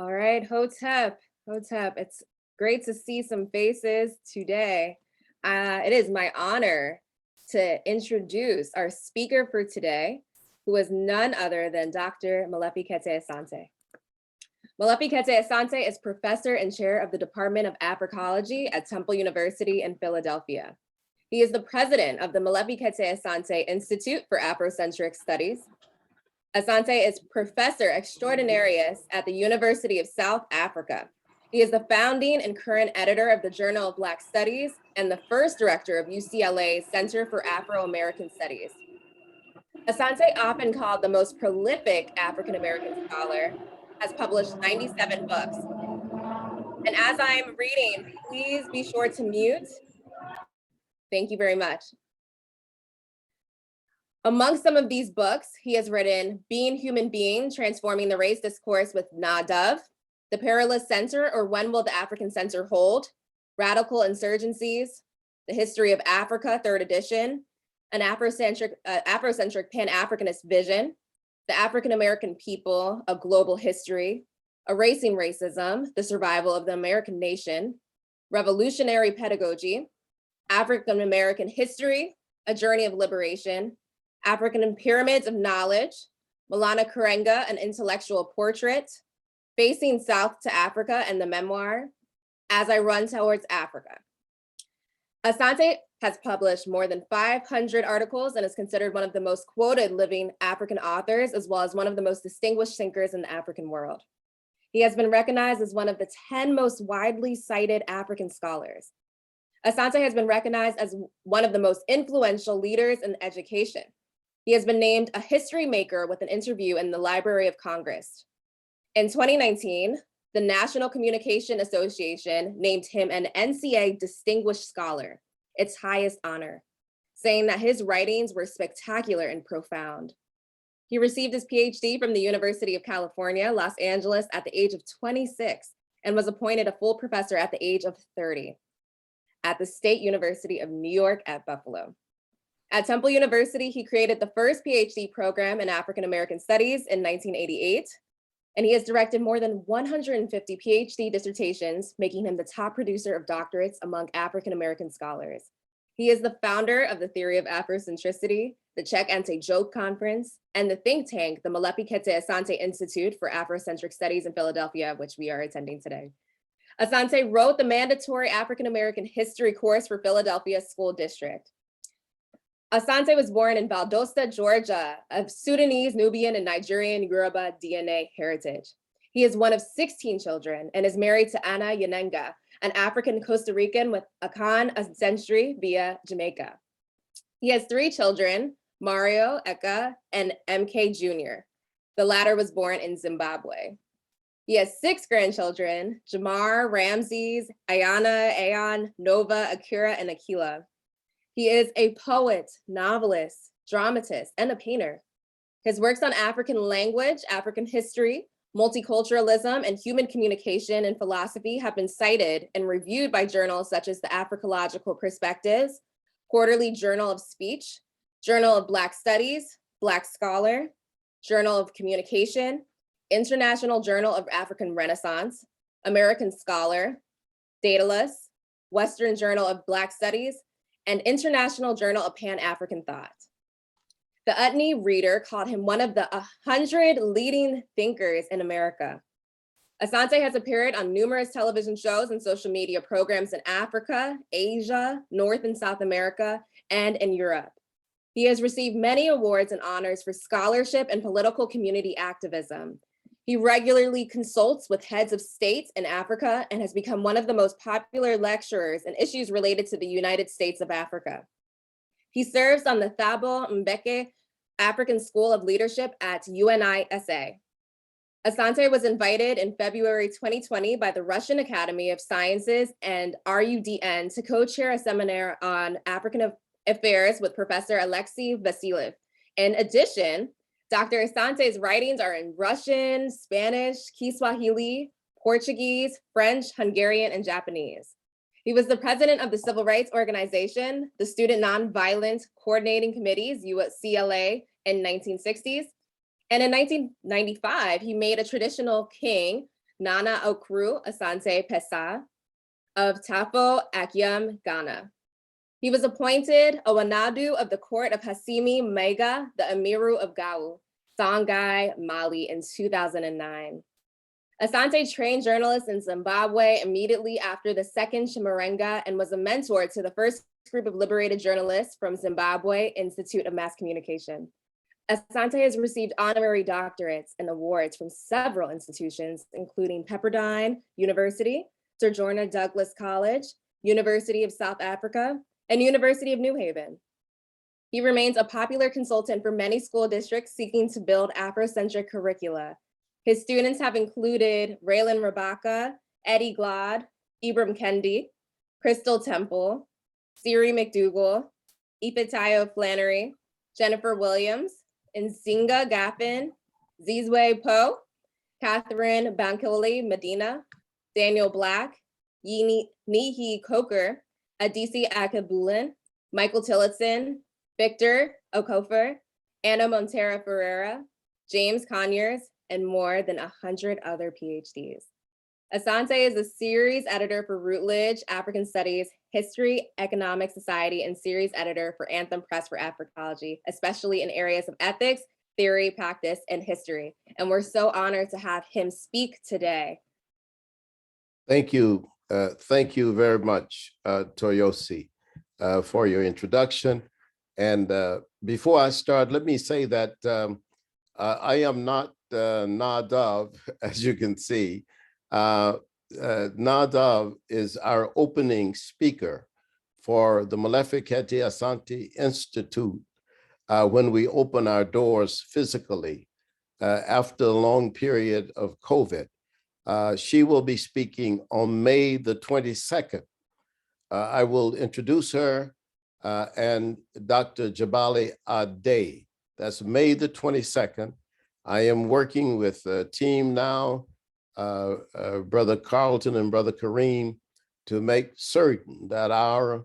All right, Hotep, Hotep, it's great to see some faces today. It is my honor to introduce our speaker for today, who is none other than Dr. Molefi Kete Asante. Molefi Kete Asante is professor and chair of the Department of Africology at Temple University in Philadelphia. He is the president of the Molefi Kete Asante Institute for Afrocentric Studies. Asante is Professor Extraordinarius at the University of South Africa. He is the founding and current editor of the Journal of Black Studies and the first director of UCLA's Center for Afro-American Studies. Asante, often called the most prolific African-American scholar, has published 97 books. And as I'm reading, please be sure to mute. Thank you very much. Among some of these books, he has written Being Human Being, Transforming the Race Discourse with Nadav, The Perilous Center, or When Will the African Center Hold, Radical Insurgencies, The History of Africa, 3rd edition, An Afrocentric Pan-Africanist Vision, The African American People, A Global History, Erasing Racism, The Survival of the American Nation, Revolutionary Pedagogy, African American History, A Journey of Liberation, African Pyramids of Knowledge, Malana Karenga, An Intellectual Portrait, Facing South to Africa and the Memoir, As I Run Towards Africa. Asante has published more than 500 articles and is considered one of the most quoted living African authors, as well as one of the most distinguished thinkers in the African world. He has been recognized as one of the 10 most widely cited African scholars. Asante has been recognized as one of the most influential leaders in education. He has been named a history maker with an interview in the Library of Congress. In 2019, the National Communication Association named him an NCA Distinguished Scholar, its highest honor, saying that his writings were spectacular and profound. He received his PhD from the University of California, Los Angeles at the age of 26 and was appointed a full professor at the age of 30 at the State University of New York at Buffalo. At Temple University, he created the first PhD program in African American Studies in 1988, and he has directed more than 150 PhD dissertations, making him the top producer of doctorates among African American scholars. He is the founder of the Theory of Afrocentricity, the Check Anti-Joke Conference, and the think tank, the Molefi Kete Asante Institute for Afrocentric Studies in Philadelphia, which we are attending today. Asante wrote the mandatory African American history course for Philadelphia School District. Asante was born in Valdosta, Georgia, of Sudanese, Nubian, and Nigerian Yoruba DNA heritage. He is one of 16 children and is married to Anna Yanenga, an African Costa Rican with Akan ancestry via Jamaica. He has 3 children, Mario, Eka, and MK Jr. The latter was born in Zimbabwe. He has 6 grandchildren, Jamar, Ramses, Ayana, Ayan, Nova, Akira, and Akila. He is a poet, novelist, dramatist, and a painter. His works on African language, African history, multiculturalism, and human communication and philosophy have been cited and reviewed by journals such as the Africological Perspectives, Quarterly Journal of Speech, Journal of Black Studies, Black Scholar, Journal of Communication, International Journal of African Renaissance, American Scholar, Daedalus, Western Journal of Black Studies, and International Journal of Pan-African Thought. The Utne Reader called him one of the 100 leading thinkers in America. Asante has appeared on numerous television shows and social media programs in Africa, Asia, North and South America, and in Europe. He has received many awards and honors for scholarship and political community activism. He regularly consults with heads of states in Africa and has become one of the most popular lecturers in issues related to the United States of Africa. He serves on the Thabo Mbeki African School of Leadership at UNISA. Asante was invited in February 2020 by the Russian Academy of Sciences and RUDN to co-chair a seminar on African affairs with Professor Alexei Vasilyev. In addition, Dr. Asante's writings are in Russian, Spanish, Kiswahili, Portuguese, French, Hungarian, and Japanese. He was the president of the civil rights organization, the Student Nonviolent Coordinating Committees, UCLA, in 1960s. And in 1995, he made a traditional king, Nana Okru Asante Pesa of Tafo Akyem, Ghana. He was appointed a Wanadu of the court of Hasimi Mega, the Emiru of Gao, Songhai, Mali in 2009. Asante trained journalists in Zimbabwe immediately after the second Chimurenga and was a mentor to the first group of liberated journalists from Zimbabwe Institute of Mass Communication. Asante has received honorary doctorates and awards from several institutions, including Pepperdine University, Sojourner Douglas College, University of South Africa, and University of New Haven. He remains a popular consultant for many school districts seeking to build Afrocentric curricula. His students have included Raylan Rabaka, Eddie Glad, Ibram Kendi, Crystal Temple, Siri McDougall, Ifitayo Flannery, Jennifer Williams, Nzinga Gaffin, Zizwe Po, Catherine Bankole Medina, Daniel Black, Nihi Coker, Adisi Akabulin, Michael Tillotson, Victor Okofer, Anna Montera Ferreira, James Conyers, and more than 100 other PhDs. Asante is a series editor for Routledge, African Studies, History, Economic Society, and series editor for Anthem Press for Africology, especially in areas of ethics, theory, practice, and history. And we're so honored to have him speak today. Thank you. Thank you very much, Toyosi, for your introduction. And before I start, let me say that I am not Nadav, as you can see. Nadav is our opening speaker for the Molefi Kete Asante Institute when we open our doors physically after a long period of COVID. She will be speaking on May the 22nd. I will introduce her and Dr. Jabali Ade. That's May the 22nd. I am working with a team now, Brother Carlton and Brother Kareem, to make certain that our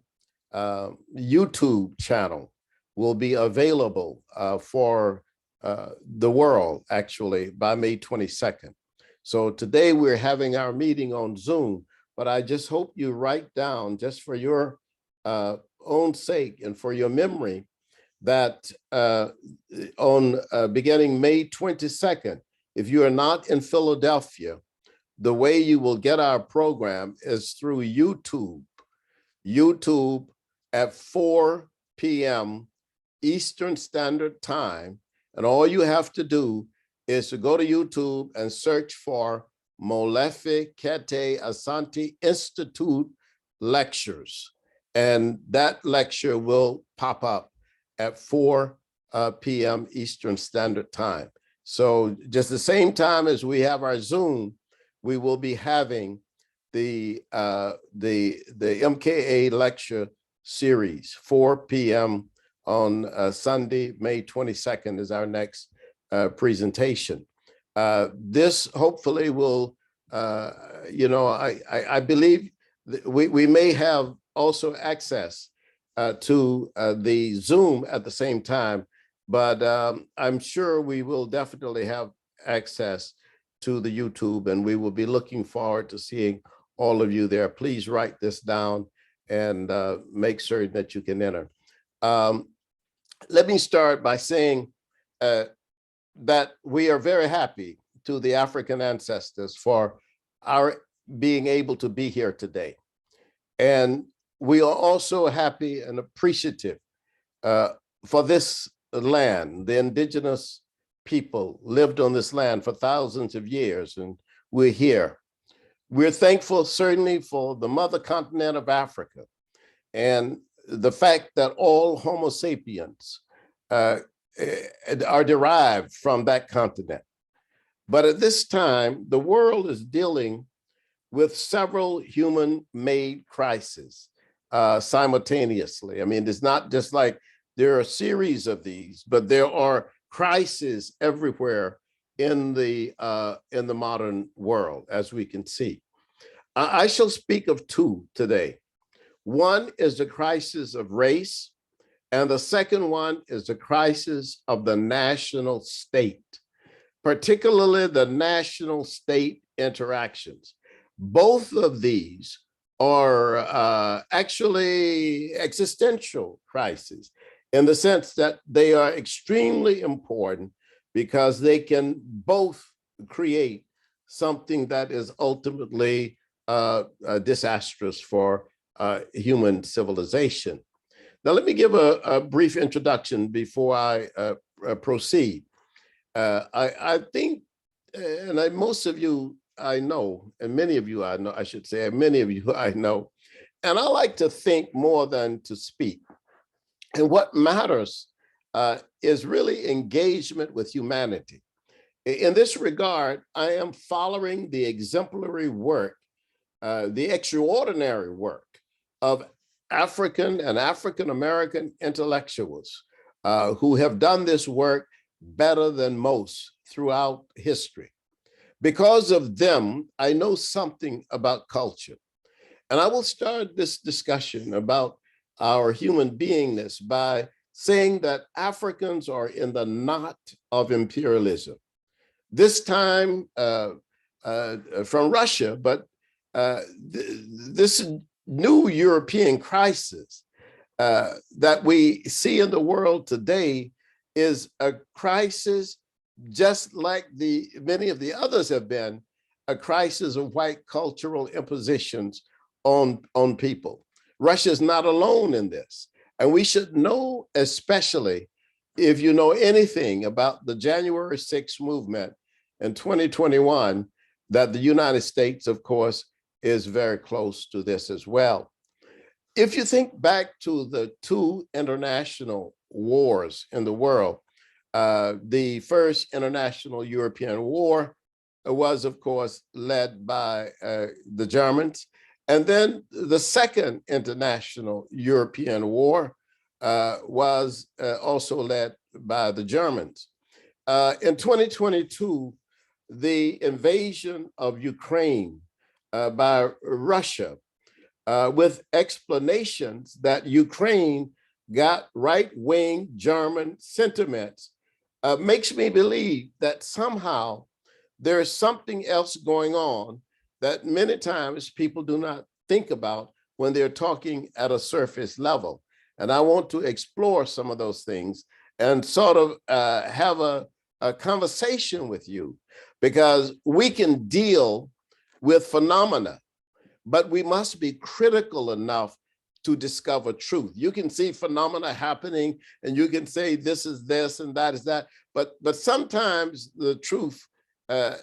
YouTube channel will be available for the world, actually, by May 22nd. So today we're having our meeting on Zoom, but I just hope you write down, just for your own sake and for your memory, that on beginning May 22nd, if you are not in Philadelphia, the way you will get our program is through YouTube at 4 p.m. Eastern Standard Time. And all you have to do is to go to YouTube and search for Molefi Kete Asante Institute lectures. And that lecture will pop up at 4 p.m. Eastern Standard Time. So just the same time as we have our Zoom, we will be having the MKA lecture series, 4 p.m. on Sunday, May 22nd is our next presentation. This hopefully will, I believe we may have also access to the Zoom at the same time, but I'm sure we will definitely have access to the YouTube, and we will be looking forward to seeing all of you there. Please write this down and make certain that you can enter. Let me start by saying that we are very happy to the African ancestors for our being able to be here today. And we are also happy and appreciative for this land. The indigenous people lived on this land for thousands of years, and we're here. We're thankful certainly for the mother continent of Africa and the fact that all Homo sapiens are derived from that continent. But at this time, the world is dealing with several human-made crises simultaneously. I mean, it's not just like there are a series of these, but there are crises everywhere in the modern world, as we can see. I shall speak of two today. One is the crisis of race, and the second one is the crisis of the national state, particularly the national state interactions. Both of these are actually existential crises in the sense that they are extremely important because they can both create something that is ultimately disastrous for human civilization. Now, let me give a brief introduction before I proceed. I think, and most of you I know, and many of you I know, I should say, many of you I know, and I like to think more than to speak. And what matters is really engagement with humanity. In this regard, I am following the exemplary work, the extraordinary work of African and African American intellectuals who have done this work better than most throughout history. Because of them, I know something about culture. And I will start this discussion about our human beingness by saying that Africans are in the knot of imperialism. This time from Russia, but this new European crisis that we see in the world today is a crisis just like many of the others have been, a crisis of white cultural impositions on people. Russia is not alone in this. And we should know, especially if you know anything about the January 6th movement in 2021, that the United States, of course, is very close to this as well. If you think back to the two international wars in the world, the first international European war was, of course, led by the Germans. And then the second international European war was also led by the Germans. In 2022, the invasion of Ukraine by Russia, with explanations that Ukraine got right-wing German sentiments, makes me believe that somehow there is something else going on that many times people do not think about when they're talking at a surface level. And I want to explore some of those things and sort of have a conversation with you, because we can deal with phenomena, but we must be critical enough to discover truth. You can see phenomena happening and you can say this is this and that is that, but sometimes the truth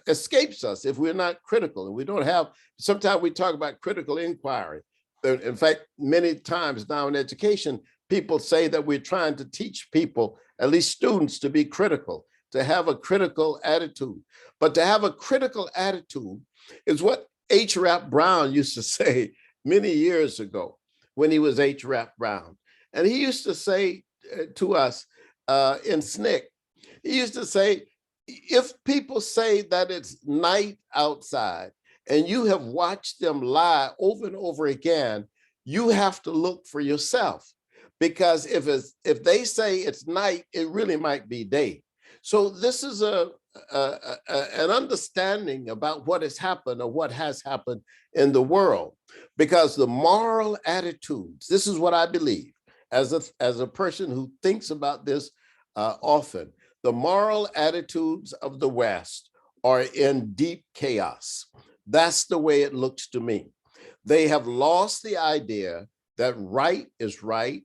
escapes us if we're not critical, and we don't have, sometimes we talk about critical inquiry. In fact, many times now in education, people say that we're trying to teach people, at least students, to be critical, to have a critical attitude. But to have a critical attitude is what H. Rap Brown used to say many years ago when he was H. Rap Brown. And he used to say to us in SNCC, he used to say, if people say that it's night outside and you have watched them lie over and over again, you have to look for yourself. Because if they say it's night, it really might be day. So this is an understanding about what has happened or what has happened in the world. Because the moral attitudes, this is what I believe as a person who thinks about this often, the moral attitudes of the West are in deep chaos. That's the way it looks to me. They have lost the idea that right is right.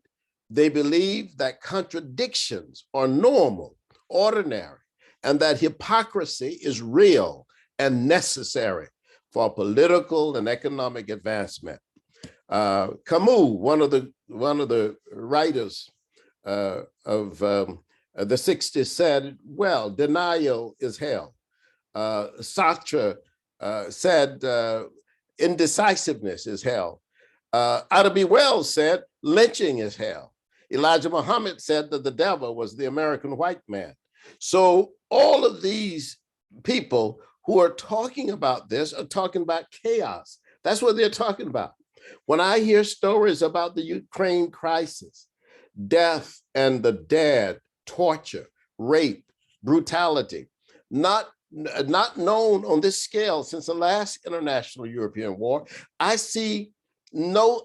They believe that contradictions are normal, ordinary, and that hypocrisy is real and necessary for political and economic advancement. Camus, one of the writers of the 60s, said, well, denial is hell. Sartre said indecisiveness is hell. Ida B. Wells said lynching is hell. Elijah Muhammad said that the devil was the American white man. So all of these people who are talking about this are talking about chaos. That's what they're talking about. When I hear stories about the Ukraine crisis, death and the dead, torture, rape, brutality, not not known on this scale since the last international European war. I see no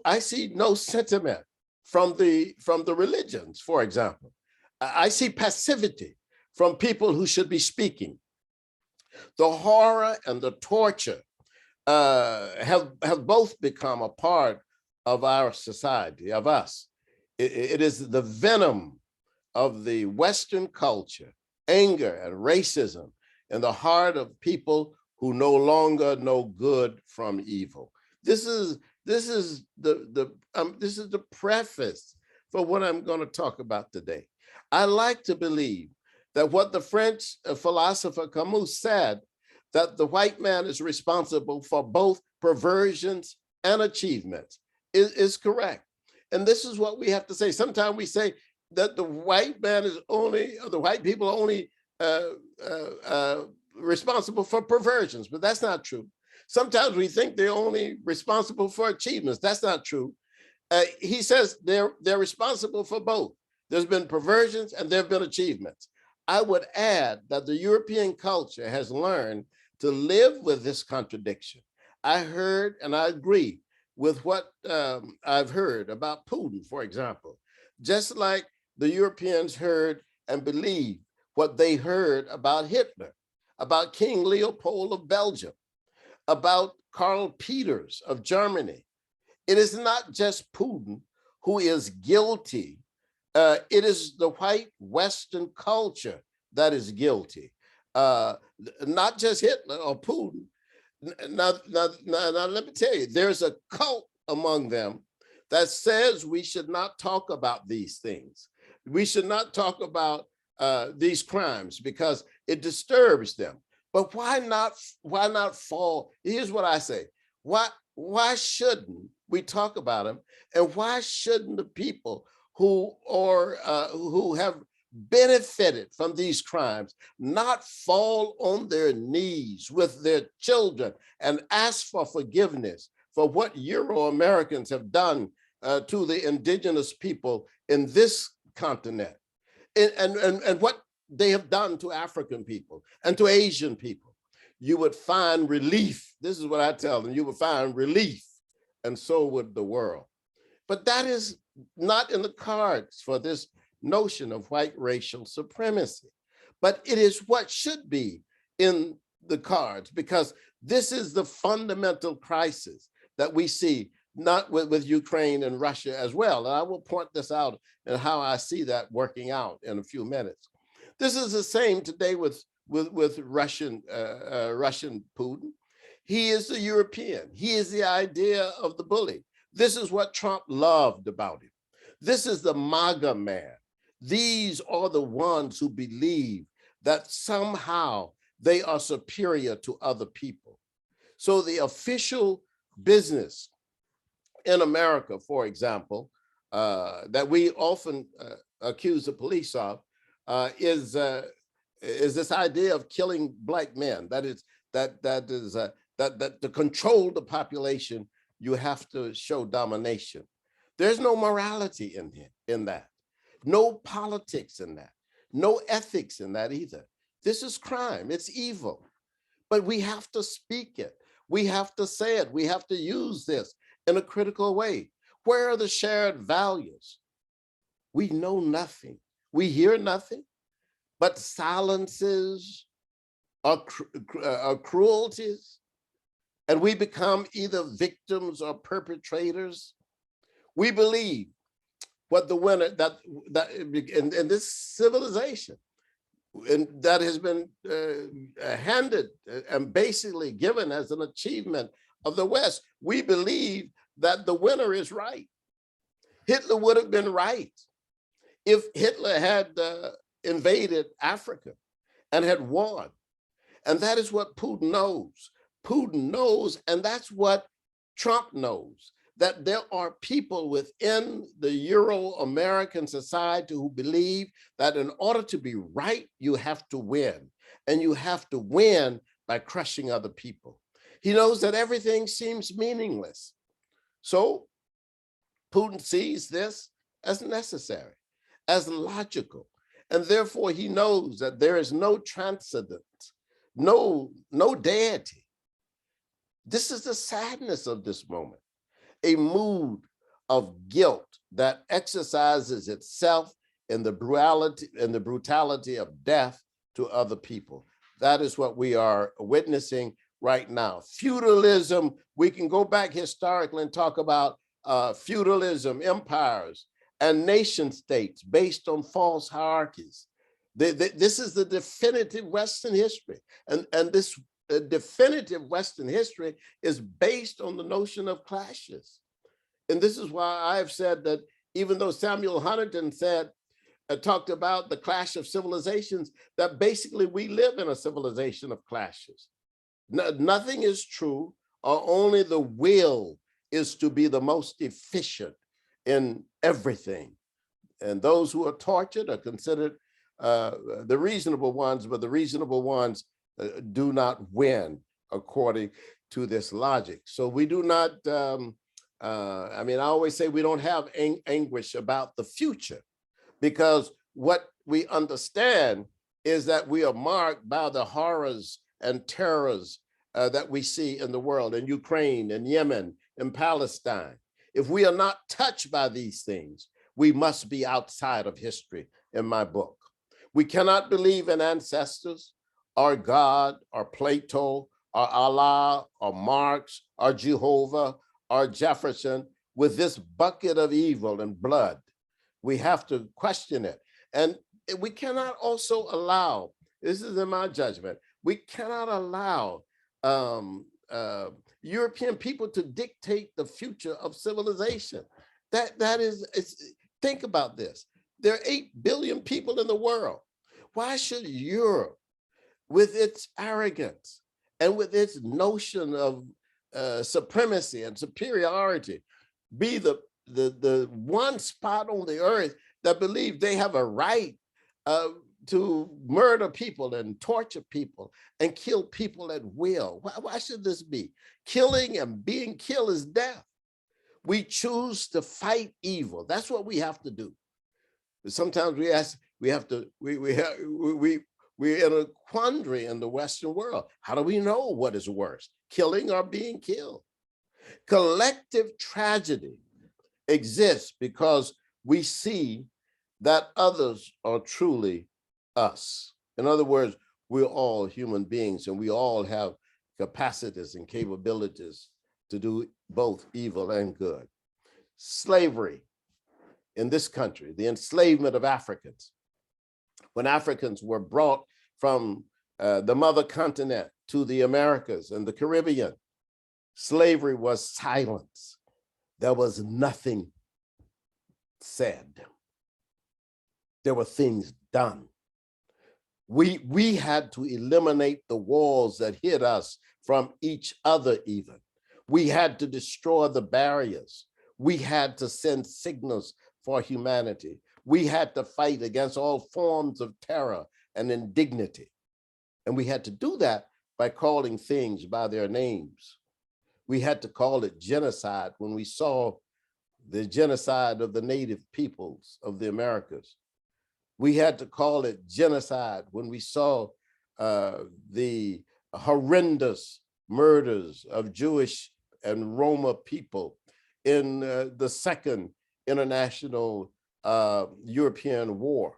sentiment from the religions, for example. I see passivity from people who should be speaking. The horror and the torture have both become a part of our society, of us. It is the venom of the Western culture, anger and racism in the heart of people who no longer know good from evil. This is the preface for what I'm going to talk about today. I like to believe that what the French philosopher Camus said, that the white man is responsible for both perversions and achievements, is correct. And this is what we have to say. Sometimes we say that the white man is only, or the white people are only responsible for perversions, but that's not true. Sometimes we think they're only responsible for achievements. That's not true. He says they're responsible for both. There's been perversions and there have been achievements. I would add that the European culture has learned to live with this contradiction. I heard and I agree with what I've heard about Putin, for example. Just like the Europeans heard and believed what they heard about Hitler, about King Leopold of Belgium, about Karl Peters of Germany. It is not just Putin who is guilty. It is the white Western culture that is guilty. Not just Hitler or Putin. Now, let me tell you, there's a cult among them that says we should not talk about these things. We should not talk about these crimes because it disturbs them. But why not fall? Here's what I say. Why shouldn't we talk about them? And why shouldn't the people who have benefited from these crimes not fall on their knees with their children and ask for forgiveness for what Euro-Americans have done to the indigenous people in this continent, and what they have done to African people and to Asian people? You would find relief. This is what I tell them. You would find relief, and so would the world. But that is not in the cards for this notion of white racial supremacy. But it is what should be in the cards, because this is the fundamental crisis that we see, not with Ukraine and Russia as well. And I will point this out and how I see that working out in a few minutes. This is the same today with Russian Putin. He is the European. He is the idea of the bully. This is what Trump loved about him. This is the MAGA man. These are the ones who believe that somehow they are superior to other people. So the official business in America, for example, that we often accuse the police of, is this idea of killing Black men. That to control the population, you have to show domination. There's no morality in that, no politics in that, no ethics in that either. This is crime, it's evil, but we have to speak it. We have to say it. We have to use this in a critical way. Where are the shared values? We know nothing. We hear nothing but silences or cruelties, and we become either victims or perpetrators. We believe what the winner that in this civilization, and that has been handed and basically given as an achievement of the West. We believe that the winner is right. Hitler would have been right if Hitler had invaded Africa and had won. And that is what Putin knows. Putin knows, and that's what Trump knows, that there are people within the Euro-American society who believe that in order to be right, you have to win. And you have to win by crushing other people. He knows that everything seems meaningless. So Putin sees this as necessary, as logical. And therefore he knows that there is no transcendence no deity. This is the sadness of this moment, a mood of guilt that exercises itself in the brutality of death to other people. That is what we are witnessing right now. Feudalism, we can go back historically and talk about feudalism, empires, and nation states based on false hierarchies. This is the definitive Western history. And this definitive Western history is based on the notion of clashes. And this is why I've said that even though Samuel Huntington talked about the clash of civilizations, that basically we live in a civilization of clashes. Nothing is true, or only the will is to be the most efficient in everything. And those who are tortured are considered the reasonable ones, but the reasonable ones do not win according to this logic. So we do not, I mean, I always say we don't have anguish about the future, because what we understand is that we are marked by the horrors and terrors that we see in the world, in Ukraine, in Yemen, in Palestine. If we are not touched by these things, we must be outside of history in my book. We cannot believe in ancestors or God or Plato or Allah or Marx or Jehovah or Jefferson with this bucket of evil and blood. We have to question it. And we cannot also allow, this is in my judgment, we cannot allow European people to dictate the future of civilization. That is, think about this. There are 8 billion people in the world. Why should Europe, with its arrogance and with its notion of supremacy and superiority, be the one spot on the earth that believe they have a right to murder people and torture people and kill people at will? Why should this be? Killing and being killed is death. We choose to fight evil. That's what we have to do. Sometimes we're in a quandary in the Western world. How do we know what is worse, killing or being killed? Collective tragedy exists because we see that others are truly us. In other words, we're all human beings and we all have capacities and capabilities to do both evil and good. Slavery in this country, the enslavement of Africans. When Africans were brought from the mother continent to the Americas and the Caribbean, slavery was silence. There was nothing said. There were things done. We had to eliminate the walls that hid us from each other even. We had to destroy the barriers. We had to send signals for humanity. We had to fight against all forms of terror and indignity. And we had to do that by calling things by their names. We had to call it genocide when we saw the genocide of the native peoples of the Americas. We had to call it genocide when we saw the horrendous murders of Jewish and Roma people in the Second International European War.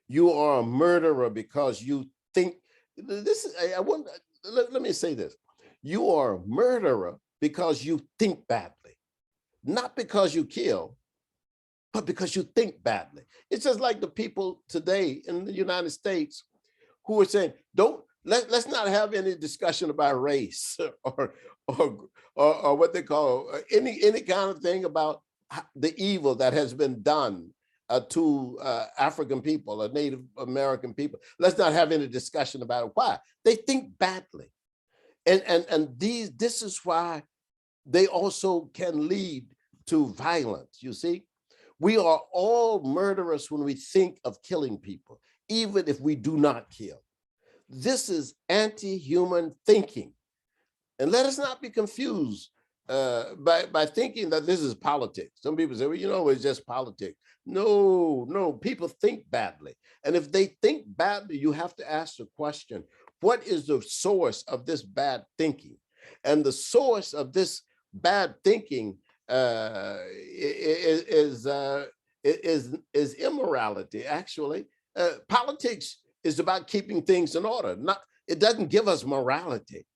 You are a murderer because you think, let me say this. You are a murderer because you think badly, not because you kill, but because you think badly. It's just like the people today in the United States who are saying, let's not have any discussion about race or what they call any kind of thing about the evil that has been done to African people or Native American people. Let's not have any discussion about it. Why? They think badly. And this is why they also can lead to violence, you see? We are all murderers when we think of killing people, even if we do not kill. This is anti-human thinking. And let us not be confused by thinking that this is politics. Some people say, well, it's just politics. No, people think badly. And if they think badly, you have to ask the question, what is the source of this bad thinking? And the source of this bad thinking is immorality. Actually, politics is about keeping things in order. It doesn't give us morality.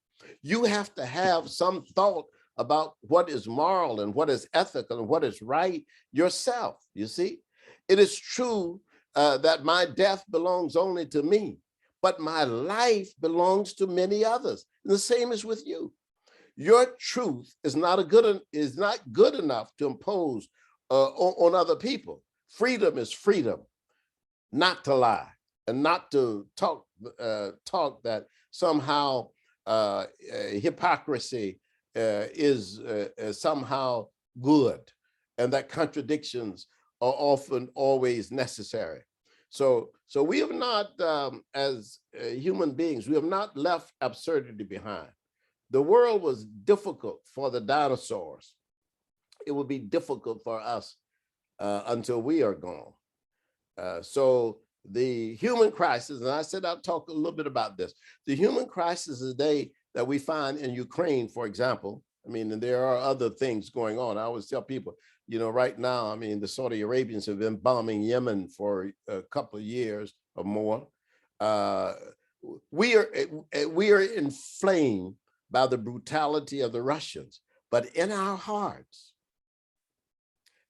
You have to have some thought about what is moral and what is ethical and what is right yourself. You see, it is true that my death belongs only to me, but my life belongs to many others. And the same is with you. Your truth is not good enough to impose on other people. Freedom is freedom, not to lie and not to talk that somehow hypocrisy is somehow good, and that contradictions are often always necessary. So we have not, as human beings, we have not left absurdity behind. The world was difficult for the dinosaurs. It will be difficult for us until we are gone. So the human crisis, and I said I'll talk a little bit about this. The human crisis today that we find in Ukraine, for example, I mean, and there are other things going on. I always tell people, you know, right now, I mean, the Saudi Arabians have been bombing Yemen for a couple of years or more. We are inflamed by the brutality of the Russians, but in our hearts,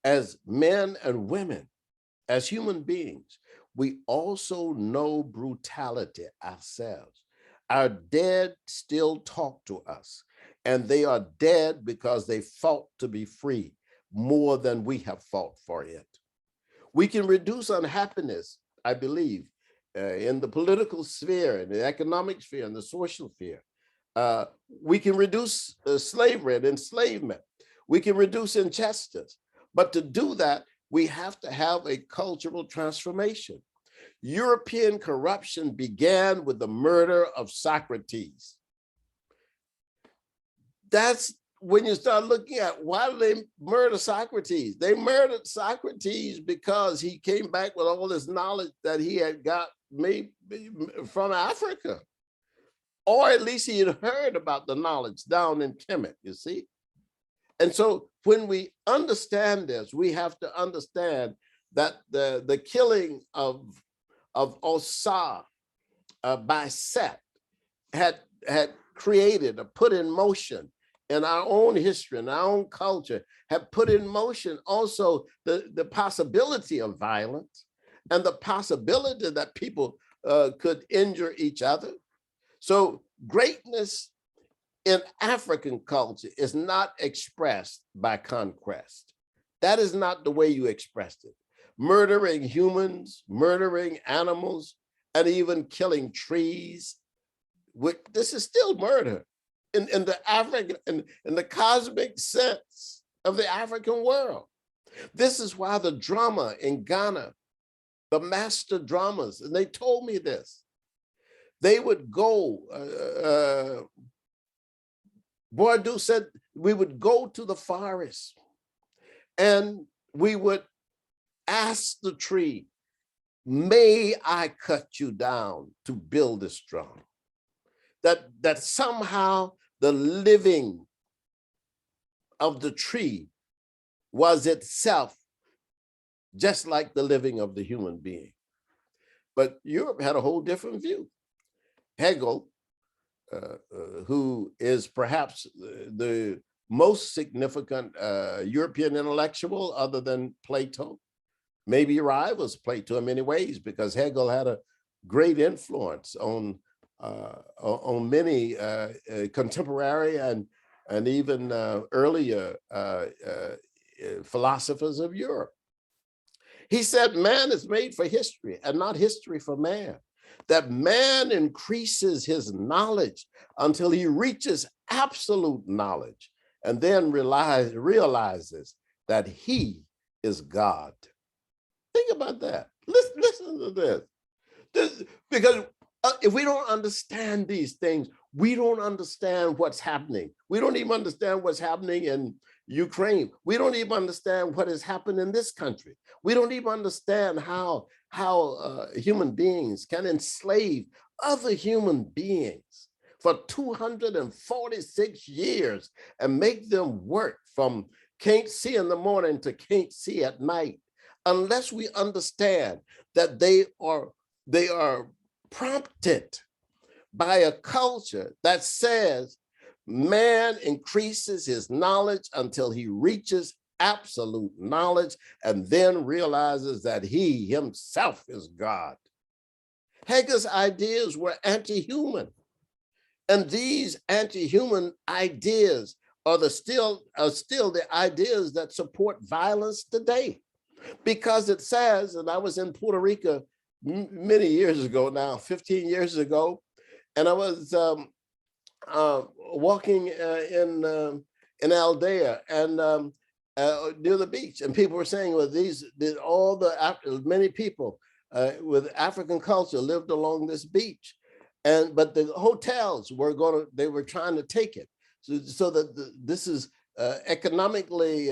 as men and women, as human beings, we also know brutality ourselves. Our dead still talk to us, and they are dead because they fought to be free more than we have fought for it. We can reduce unhappiness, I believe, in the political sphere, in the economic sphere, in the social sphere. We can reduce slavery and enslavement. We can reduce injustice. But to do that, we have to have a cultural transformation. European corruption began with the murder of Socrates. That's when you start looking at why did they murder Socrates? They murdered Socrates because he came back with all this knowledge that he had got maybe from Africa. Or at least he had heard about the knowledge down in Kemet, you see? And so when we understand this, we have to understand that the killing of Osar by Set had created or put in motion in our own history, in our own culture, had put in motion also the possibility of violence and the possibility that people could injure each other. So greatness in African culture is not expressed by conquest. That is not the way you expressed it. Murdering humans, murdering animals, and even killing trees. This is still murder in the African, in the cosmic sense of the African world. This is why the drama in Ghana, the master dramas, and they told me this, they would go, Bourdieu said, we would go to the forest and we would ask the tree, may I cut you down to build this drum? That somehow the living of the tree was itself just like the living of the human being. But Europe had a whole different view. Hegel, who is perhaps the most significant European intellectual other than Plato, maybe rivals Plato in many ways, because Hegel had a great influence on many contemporary and even earlier philosophers of Europe. He said man is made for history and not history for man. That man increases his knowledge until he reaches absolute knowledge and then realizes that he is God. Think about that. Listen to this. Because if we don't understand these things, we don't understand what's happening. We don't even understand what's happening in Ukraine. We don't even understand what has happened in this country. We don't even understand how human beings can enslave other human beings for 246 years and make them work from can't see in the morning to can't see at night, unless we understand that they are prompted by a culture that says man increases his knowledge until he reaches absolute knowledge and then realizes that he himself is God. Hegel's ideas were anti-human, and these anti-human ideas are still the ideas that support violence today. Because it says, and I was in Puerto Rico many years ago now, 15 years ago, and I was walking in Aldea and near the beach, and people were saying, well, many people with African culture lived along this beach, but the hotels they were trying to take it, so that this is economically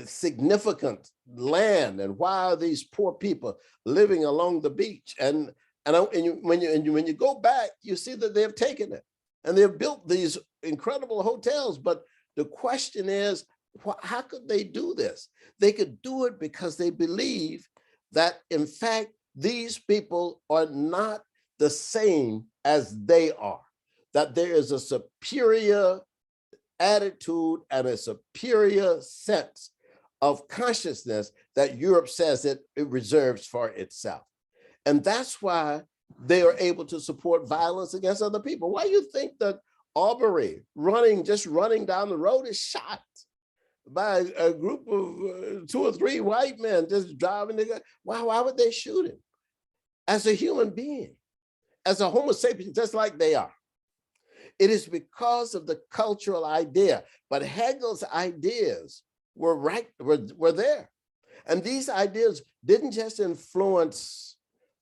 significant land, and why are these poor people living along the beach? When you go back, you see that they have taken it and they've built these incredible hotels. But the question is, how could they do this? They could do it because they believe that, in fact, these people are not the same as they are, that there is a superior attitude and a superior sense of consciousness that Europe says it reserves for itself. And that's why they are able to support violence against other people. Why do you think that Aubrey just running down the road is shot by a group of 2 or 3 white men just driving? Why would they shoot him? As a human being, as a Homo sapien, just like they are. It is because of the cultural idea. But Hegel's ideas were there. And these ideas didn't just influence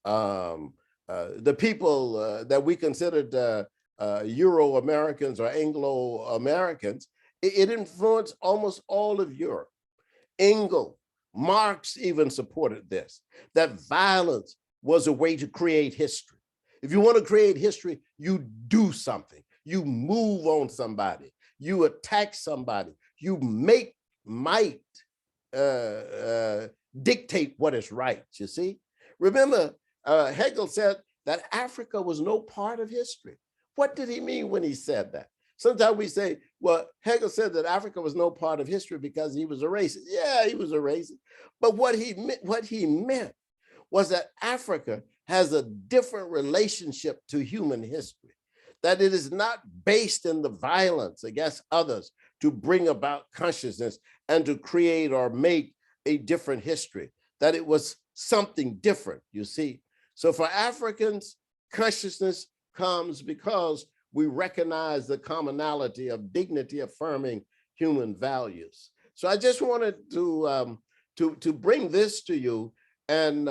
the people that we considered Euro-Americans or Anglo-Americans. It influenced almost all of Europe. Engels, Marx even supported this, that violence was a way to create history. If you want to create history, you do something. You move on somebody. You attack somebody. You might dictate what is right, you see? Remember, Hegel said that Africa was no part of history. What did he mean when he said that? Sometimes we say, well, Hegel said that Africa was no part of history because he was a racist. Yeah, he was a racist. But what he meant was that Africa has a different relationship to human history, that it is not based in the violence against others to bring about consciousness and to create or make a different history, that it was something different, you see. So for Africans, consciousness comes because we recognize the commonality of dignity affirming human values. So I just wanted to bring this to you, and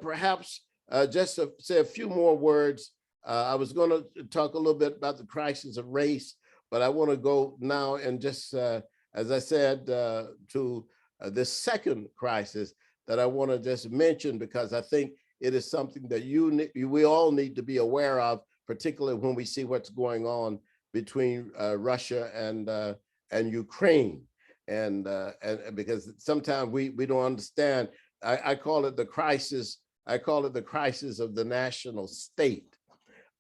perhaps just to say a few more words. I was going to talk a little bit about the crisis of race, but I want to go now and just, as I said, to the second crisis that I want to just mention, because I think it is something that we all need to be aware of, particularly when we see what's going on between Russia and Ukraine, and because sometimes we don't understand. I call it the crisis. I call it the crisis of the national state.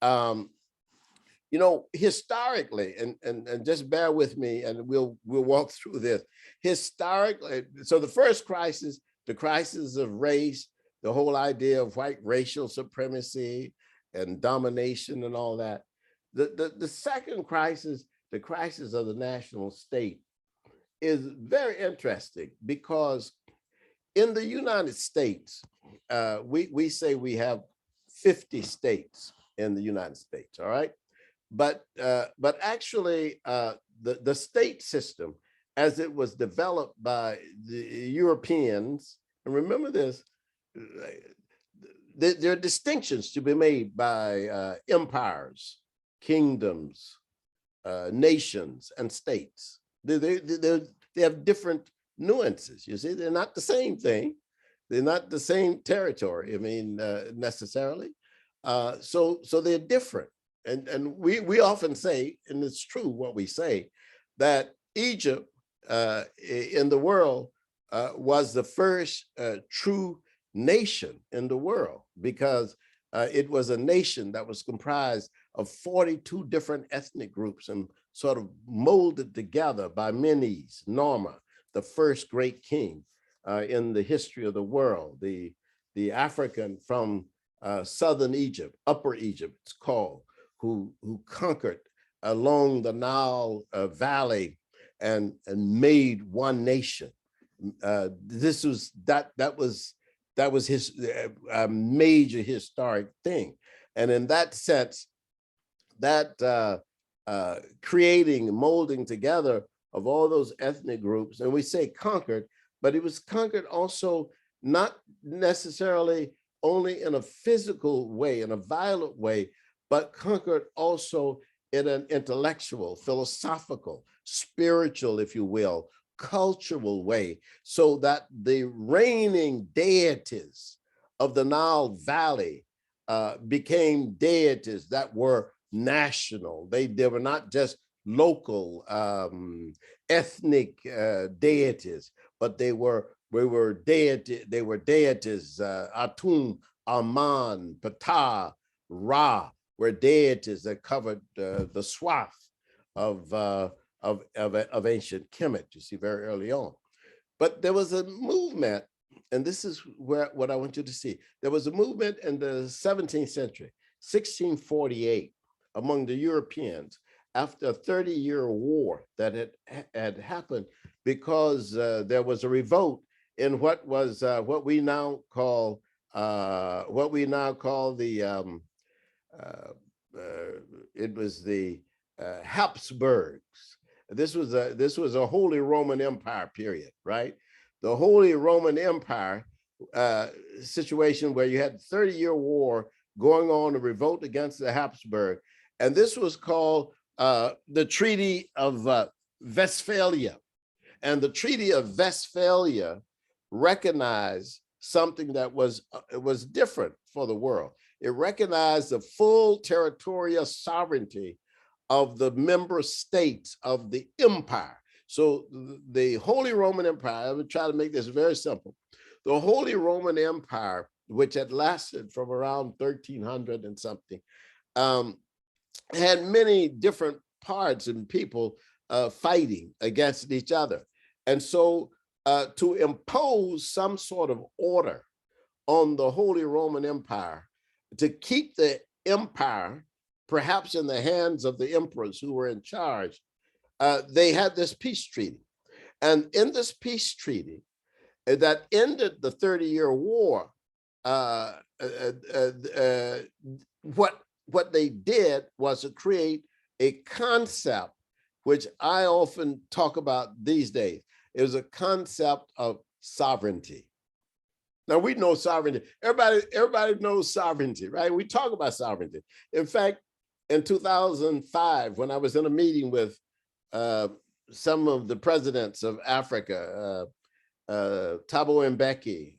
You know, historically, and just bear with me, and we'll walk through this. Historically, so the first crisis, the crisis of race, the whole idea of white racial supremacy and domination and all that. The second crisis, the crisis of the national state, is very interesting, because in the United States, we say we have 50 states in the United States, all right? But actually, the state system, as it was developed by the Europeans, and remember this, there are distinctions to be made by empires, kingdoms, nations, and states. They have different nuances, you see? They're not the same thing, They're not the same territory, I mean, necessarily. So they're different. And we often say, and it's true what we say, that Egypt in the world was the first true nation in the world, because it was a nation that was comprised of 42 different ethnic groups and sort of molded together by Menes, Norma, the first great king in the history of the world, the African from southern Egypt, Upper Egypt, it's called, who conquered along the Nile Valley and made one nation. This was that was his major historic thing, and in that sense, that creating, molding together of all those ethnic groups, and we say conquered, but it was conquered also not necessarily only in a physical way, in a violent way, but conquered also in an intellectual, philosophical, spiritual, if you will, cultural way, so that the reigning deities of the Nile Valley became deities that were national. They were not just local ethnic deities, but they were deities. Atum, Aman, Ptah, Ra were deities that covered the swath of ancient Kemet, you see, very early on. But there was a movement, and this is what I want you to see. There was a movement in the 17th century, 1648, among the Europeans after a 30-year war that had happened because there was a revolt in what we now call the it was the Habsburgs. This was a Holy Roman Empire period, right? The Holy Roman Empire situation where you had 30-year war going on, a revolt against the Habsburg. And this was called the Treaty of Westphalia. And the Treaty of Westphalia recognized something that was different for the world. It recognized the full territorial sovereignty of the member states of the empire. So the Holy Roman Empire, I would try to make this very simple. The Holy Roman Empire, which had lasted from around 1300 and something, had many different parts and people fighting against each other. And so to impose some sort of order on the Holy Roman Empire, to keep the empire perhaps in the hands of the emperors who were in charge, they had this peace treaty. And in this peace treaty that ended the 30-year war, what they did was to create a concept which I often talk about these days. It was a concept of sovereignty. Now we know sovereignty. Everybody knows sovereignty, right? We talk about sovereignty. In fact, in 2005, when I was in a meeting with some of the presidents of Africa, Thabo Mbeki,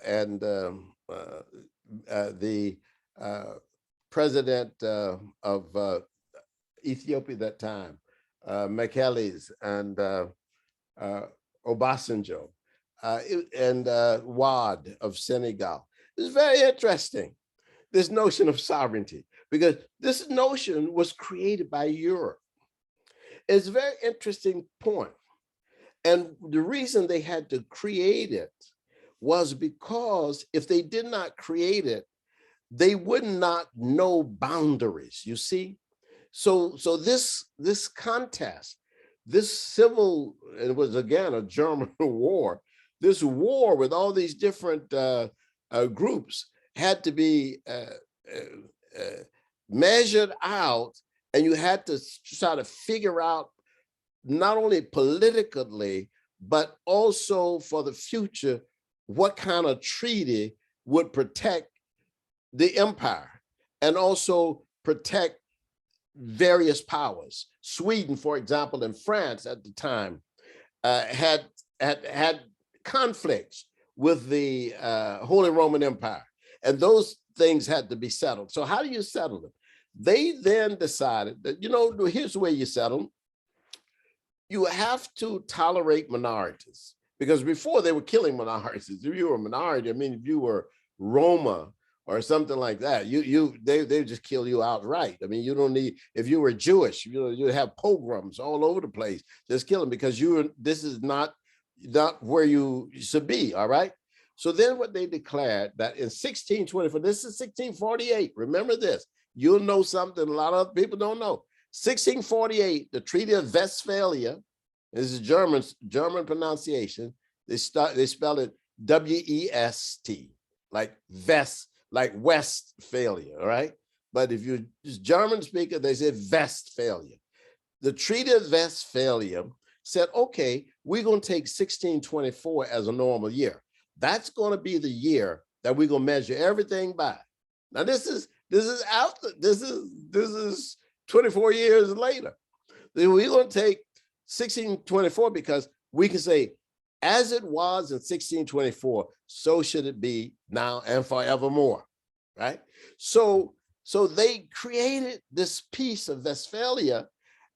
and the president of Ethiopia at that time, Mekeles, and Obasanjo, and Wade of Senegal. It's very interesting, this notion of sovereignty, because this notion was created by Europe. It's a very interesting point. And the reason they had to create it was because if they did not create it, they would not know boundaries, you see? So this contest, this civil, it was again a German war, this war with all these different groups had to be measured out, and you had to try to figure out not only politically, but also for the future, what kind of treaty would protect the empire and also protect various powers. Sweden, for example, and France at the time had conflicts with the Holy Roman Empire, and those things had to be settled. So how do you settle them? They then decided that, here's the way you settle them. You have to tolerate minorities, because before they were killing minorities. If you were a minority, if you were Roma or something like that, they just kill you outright. You don't need, if you were Jewish, you'd have pogroms all over the place, just kill them, because this is not where you should be. All right. So then what they declared that in 1624, this is 1648. Remember this, you'll know something a lot of people don't know. 1648, the Treaty of Westphalia, this is German pronunciation. They spell it W-E-S-T, like Westphalia, all right? But if you're just German speaker, they say Westphalia. The Treaty of Westphalia said, okay, we're going to take 1624 as a normal year. That's going to be the year that we're going to measure everything by. Now this is 24 years later. Then we're going to take 1624 because we can say, as it was in 1624, so should it be now and forevermore, right? So they created this Peace of Westphalia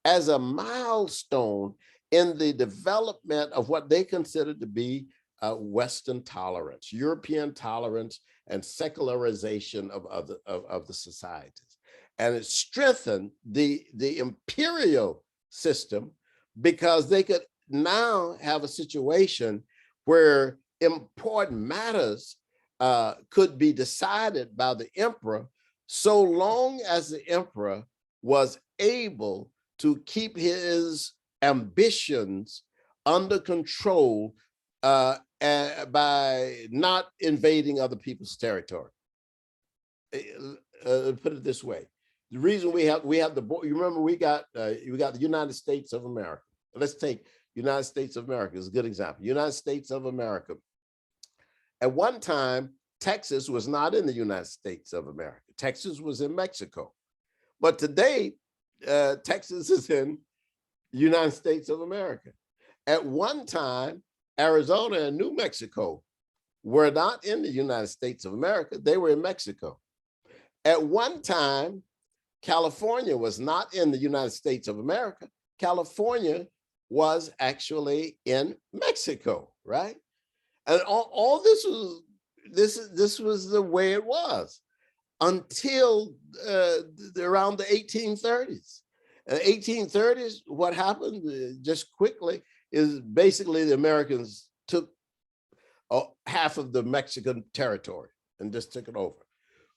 as a milestone in the development of what they considered to be Western tolerance, European tolerance, and secularization of the societies. And it strengthened the imperial system, because they could now have a situation where important matters could be decided by the emperor, so long as the emperor was able to keep his ambitions under control by not invading other people's territory. Put it this way. The reason we have the, you remember we got the United States of America. Let's take United States of America as a good example. United States of America. At one time, Texas was not in the United States of America. Texas was in Mexico. But today, Texas is in the United States of America. At one time, Arizona and New Mexico were not in the United States of America. They were in Mexico. At one time, California was not in the United States of America. California was actually in Mexico, right? And all this was the way it was until around the 1830s. 1830s, what happened just quickly is basically the Americans took half of the Mexican territory and just took it over.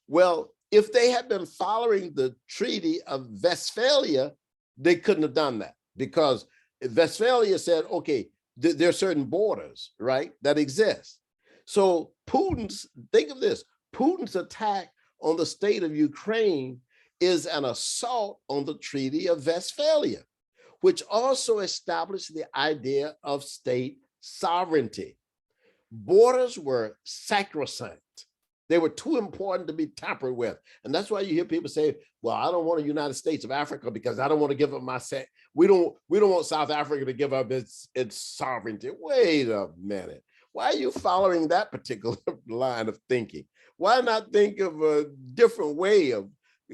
Well, if they had been following the Treaty of Westphalia, they couldn't have done that, because Westphalia said, okay, there are certain borders, right, that exist. So think of this, Putin's attack on the state of Ukraine is an assault on the Treaty of Westphalia, which also established the idea of state sovereignty. Borders were sacrosanct. They were too important to be tampered with. And that's why you hear people say, well, I don't want a United States of Africa because I don't want to give up my set. We don't want South Africa to give up its sovereignty. Wait a minute. Why are you following that particular line of thinking? Why not think of a different way of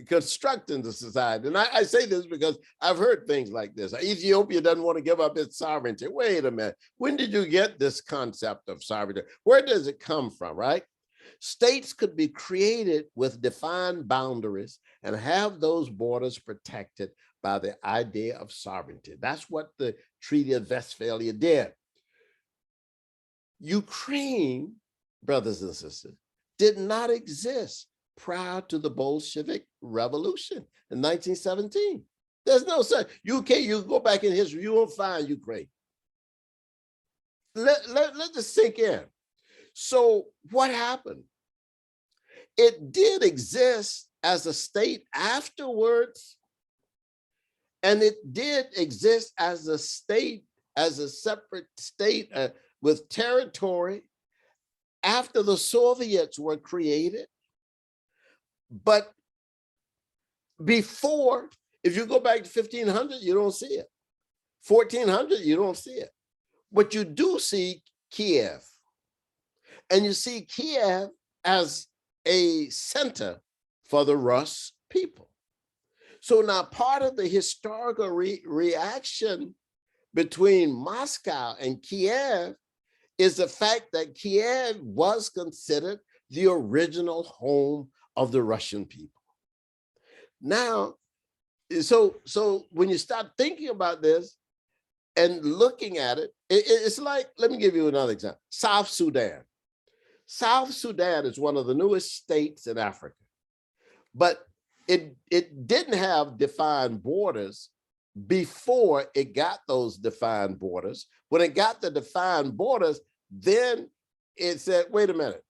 constructing the society? And I say this because I've heard things like this. Ethiopia doesn't want to give up its sovereignty. Wait a minute. When did you get this concept of sovereignty? Where does it come from, right? States could be created with defined boundaries and have those borders protected by the idea of sovereignty. That's what the Treaty of Westphalia did. Ukraine, brothers and sisters, did not exist prior to the Bolshevik Revolution in 1917. There's no such, you go back in history, you won't find Ukraine. Let this sink in. So what happened? It did exist as a state afterwards, and it did exist as a state, as a separate state with territory after the Soviets were created. But before, if you go back to 1500, you don't see it. 1400, you don't see it. What you do see Kiev. And you see Kiev as a center for the Rus people. So now part of the historical reaction between Moscow and Kiev is the fact that Kiev was considered the original home of the Russian people. Now, so when you start thinking about this and looking at it, it's like, let me give you another example. South Sudan. South Sudan is one of the newest states in Africa, but it didn't have defined borders before it got those defined borders. When it got the defined borders, then it said, wait a minute,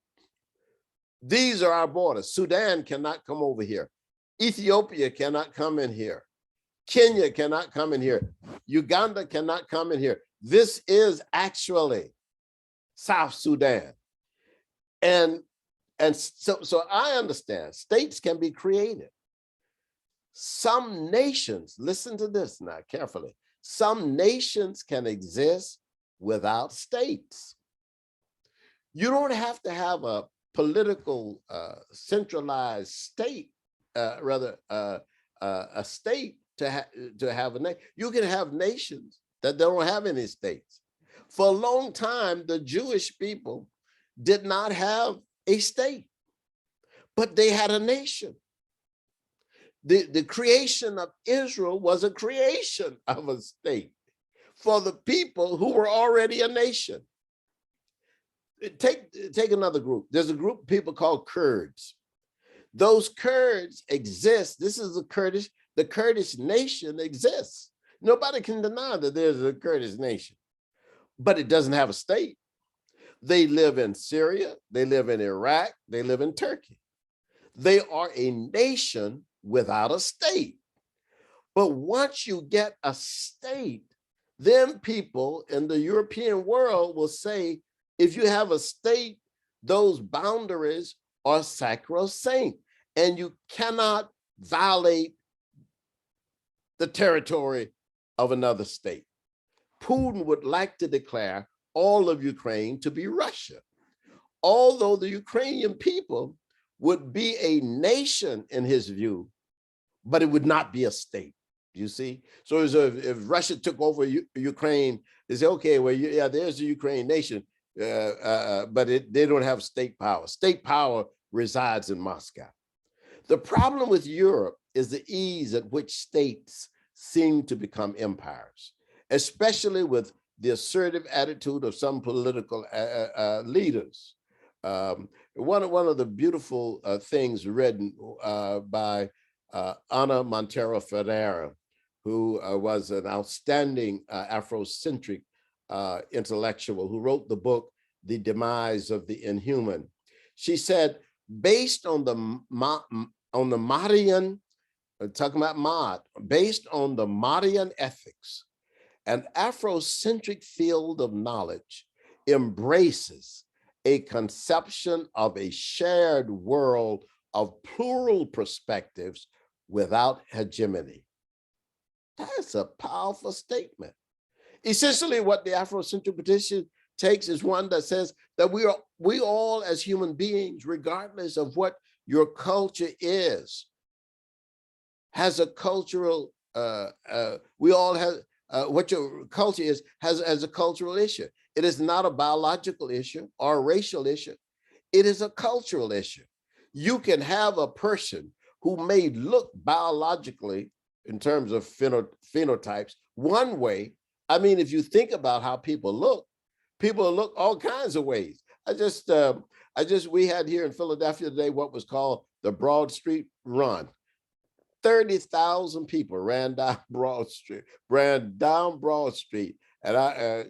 these are our borders. Sudan cannot come over here. Ethiopia cannot come in here. Kenya cannot come in here. Uganda cannot come in here. This is actually South Sudan. And so I understand states can be created. Some nations, listen to this now carefully, some nations can exist without states. You don't have to have a political centralized state, a state to have a nation. You can have nations that don't have any states. For a long time, the Jewish people did not have a state, but they had a nation. The creation of Israel was a creation of a state for the people who were already a nation. Take another group. There's a group of people called Kurds. Those Kurds exist. This is the Kurdish nation exists. Nobody can deny that there's a Kurdish nation, but it doesn't have a state. They live in Syria, they live in Iraq, they live in Turkey. They are a nation without a state. But once you get a state, then people in the European world will say, if you have a state, those boundaries are sacrosanct, and you cannot violate the territory of another state. Putin would like to declare all of Ukraine to be Russia, although the Ukrainian people would be a nation in his view, but it would not be a state, you see? So if Russia took over Ukraine, they say, okay, well, yeah, there's a Ukraine nation, but they don't have state power. State power resides in Moscow. The problem with Europe is the ease at which states seem to become empires, especially with the assertive attitude of some political leaders. One of the beautiful things written by Ana Montero Ferreira, who was an outstanding Afrocentric intellectual who wrote the book, The Demise of the Inhuman. She said, based on the Marian, talking about Mad, based on the Marian ethics, an Afrocentric field of knowledge embraces a conception of a shared world of plural perspectives without hegemony. That's a powerful statement. Essentially, what the Afrocentric petition takes is one that says that we all as human beings, regardless of what your culture is, has a cultural, we all have, what your culture is, has a cultural issue. It is not a biological issue or a racial issue. It is a cultural issue. You can have a person who may look biologically in terms of phenotypes one way. I mean, if you think about how people look all kinds of ways. We had here in Philadelphia today what was called the Broad Street Run. 30,000 people ran down Broad Street, and Anna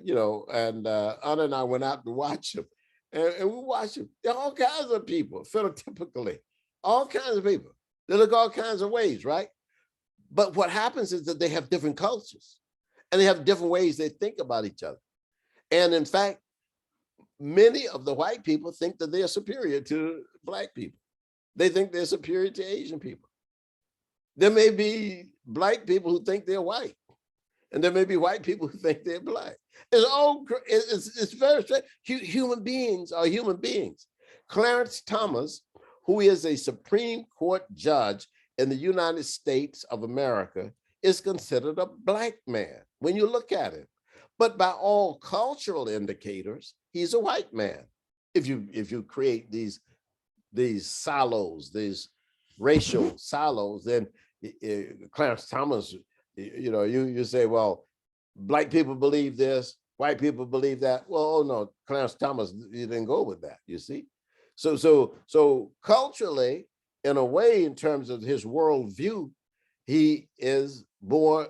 and I went out to watch them, and we watched them. There are all kinds of people, phenotypically, all kinds of people. They look all kinds of ways, right? But what happens is that they have different cultures, and they have different ways they think about each other. And in fact, many of the white people think that they are superior to Black people. They think they're superior to Asian people. There may be Black people who think they're white. And there may be white people who think they're black. It's very strange. Human beings are human beings. Clarence Thomas, who is a Supreme Court judge in the United States of America, is considered a black man when you look at him. But by all cultural indicators, he's a white man. If you create these silos, these racial silos, then Clarence Thomas, you say, well, black people believe this, white people believe that. Well, oh no, Clarence Thomas, you didn't go with that, you see? So culturally, in a way, in terms of his worldview, he is more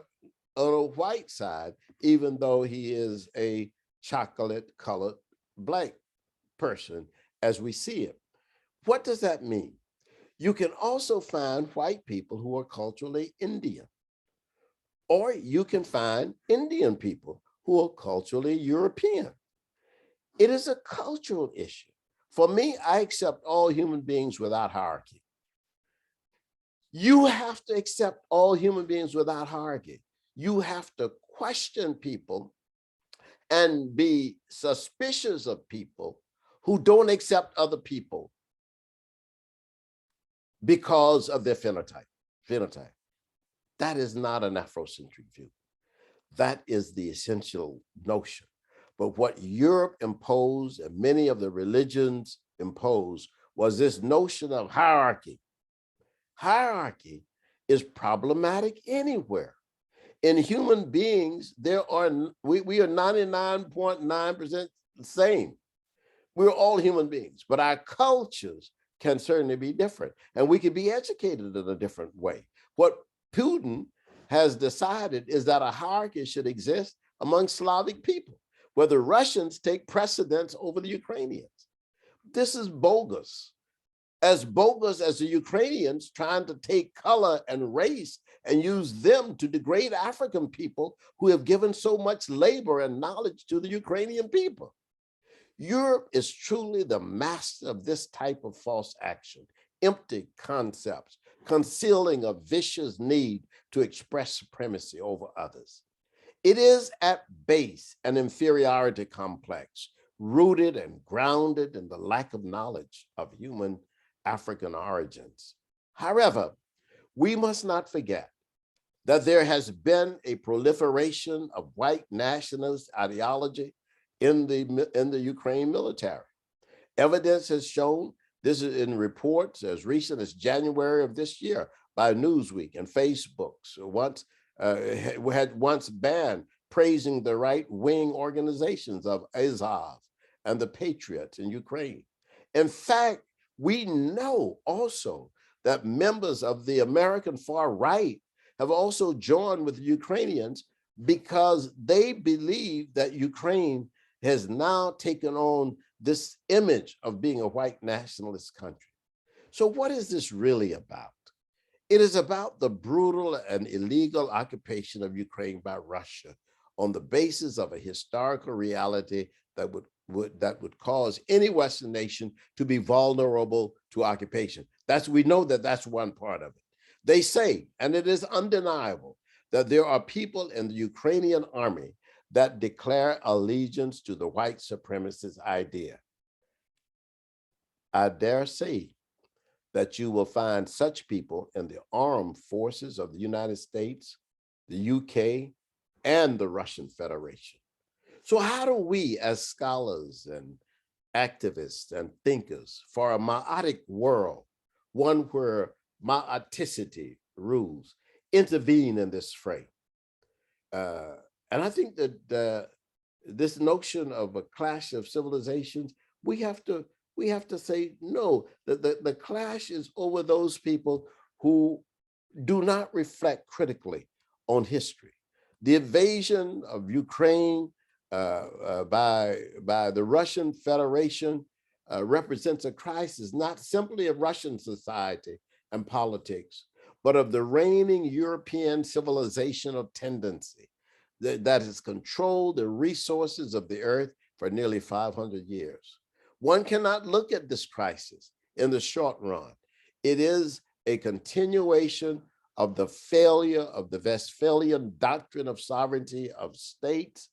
on a white side, even though he is a chocolate colored black person as we see it. What does that mean? You can also find white people who are culturally Indian, or you can find Indian people who are culturally European. It is a cultural issue. For me, I accept all human beings without hierarchy. You have to accept all human beings without hierarchy. You have to question people and be suspicious of people who don't accept other people because of their phenotype. That is not an Afrocentric view. That is the essential notion. But what Europe imposed and many of the religions imposed was this notion of hierarchy. Hierarchy is problematic anywhere. In human beings, we are 99.9% the same. We're all human beings, but our cultures can certainly be different, and we can be educated in a different way. What Putin has decided is that a hierarchy should exist among Slavic people, where the Russians take precedence over the Ukrainians. This is bogus as the Ukrainians trying to take color and race and use them to degrade African people who have given so much labor and knowledge to the Ukrainian people. Europe is truly the master of this type of false action, empty concepts, concealing a vicious need to express supremacy over others. It is at base an inferiority complex, rooted and grounded in the lack of knowledge of human African origins. However, we must not forget that there has been a proliferation of white nationalist ideology in the Ukraine military. Evidence has shown this is in reports as recent as January of this year by Newsweek and Facebook's had once banned praising the right-wing organizations of Azov and the Patriots in Ukraine. In fact, we know also that members of the American far right have also joined with the Ukrainians because they believe that Ukraine has now taken on this image of being a white nationalist country. So what is this really about? It is about the brutal and illegal occupation of Ukraine by Russia on the basis of a historical reality that would cause any Western nation to be vulnerable to occupation. We know that that's one part of it. They say, and it is undeniable, that there are people in the Ukrainian army that declare allegiance to the white supremacist idea. I dare say that you will find such people in the armed forces of the United States, the UK, and the Russian Federation. So how do we as scholars and activists and thinkers for a Ma'atic world, one where Ma'aticity rules, intervene in this fray? And I think that this notion of a clash of civilizations, we have to say no. The clash is over those people who do not reflect critically on history. The invasion of Ukraine by the Russian Federation represents a crisis not simply of Russian society and politics, but of the reigning European civilizational tendency that has controlled the resources of the earth for nearly 500 years. One cannot look at this crisis in the short run. It is a continuation of the failure of the Westphalian doctrine of sovereignty of states.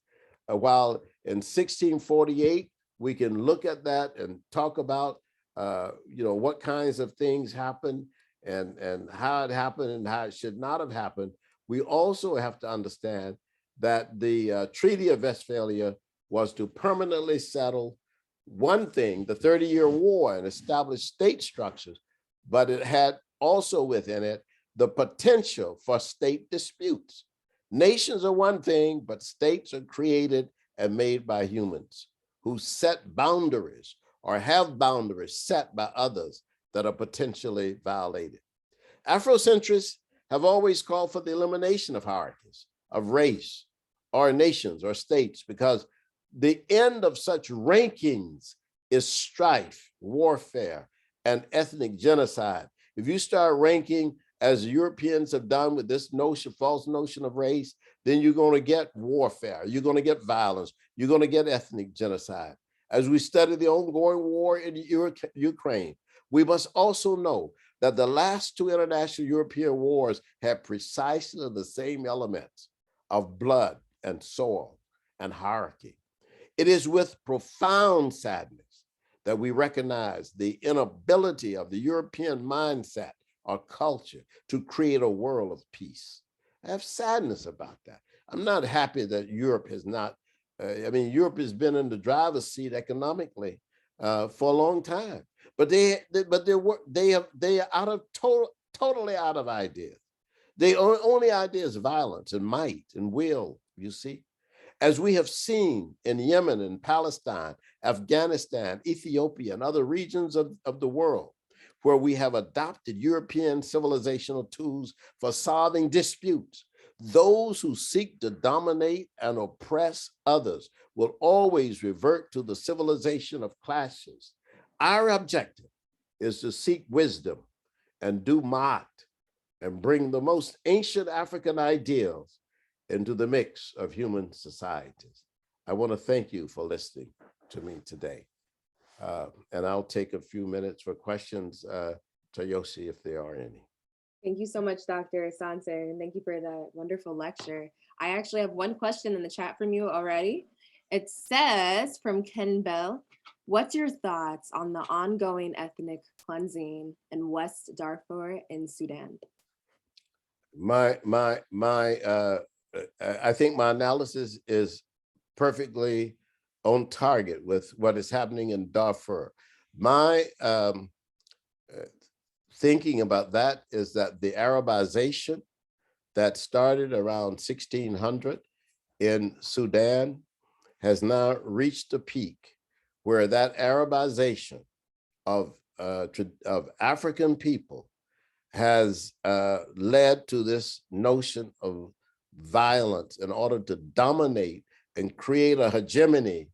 While in 1648, we can look at that and talk about, what kinds of things happened and how it happened and how it should not have happened. We also have to understand that the Treaty of Westphalia was to permanently settle one thing, the 30-year war, and establish state structures, but it had also within it the potential for state disputes. Nations are one thing, but states are created and made by humans who set boundaries or have boundaries set by others that are potentially violated. Afrocentrists have always called for the elimination of hierarchies, of race, or nations or states, because the end of such rankings is strife, warfare, and ethnic genocide. If you start ranking as Europeans have done with this notion, false notion of race, then you're going to get warfare, you're going to get violence, you're going to get ethnic genocide. As we study the ongoing war in Ukraine, we must also know that the last two international European wars had precisely the same elements of blood and soil and hierarchy. It is with profound sadness that we recognize the inability of the European mindset or culture to create a world of peace. I have sadness about that. I'm not happy that Europe has not, Europe has been in the driver's seat economically for a long time, but they are totally out of ideas. The only idea is violence and might and will, you see. As we have seen in Yemen and Palestine, Afghanistan, Ethiopia, and other regions of the world, where we have adopted European civilizational tools for solving disputes, those who seek to dominate and oppress others will always revert to the civilization of clashes. Our objective is to seek wisdom and do ma'at and bring the most ancient African ideals into the mix of human societies. I want to thank you for listening to me today. And I'll take a few minutes for questions, Toyosi, if there are any. Thank you so much, Dr. Asante, and thank you for that wonderful lecture. I actually have one question in the chat from you already. It says from Ken Bell, what's your thoughts on the ongoing ethnic cleansing in West Darfur in Sudan? I think my analysis is perfectly on target with what is happening in Darfur. My thinking about that is that the Arabization that started around 1600 in Sudan has now reached a peak where that Arabization of African people has led to this notion of violence in order to dominate and create a hegemony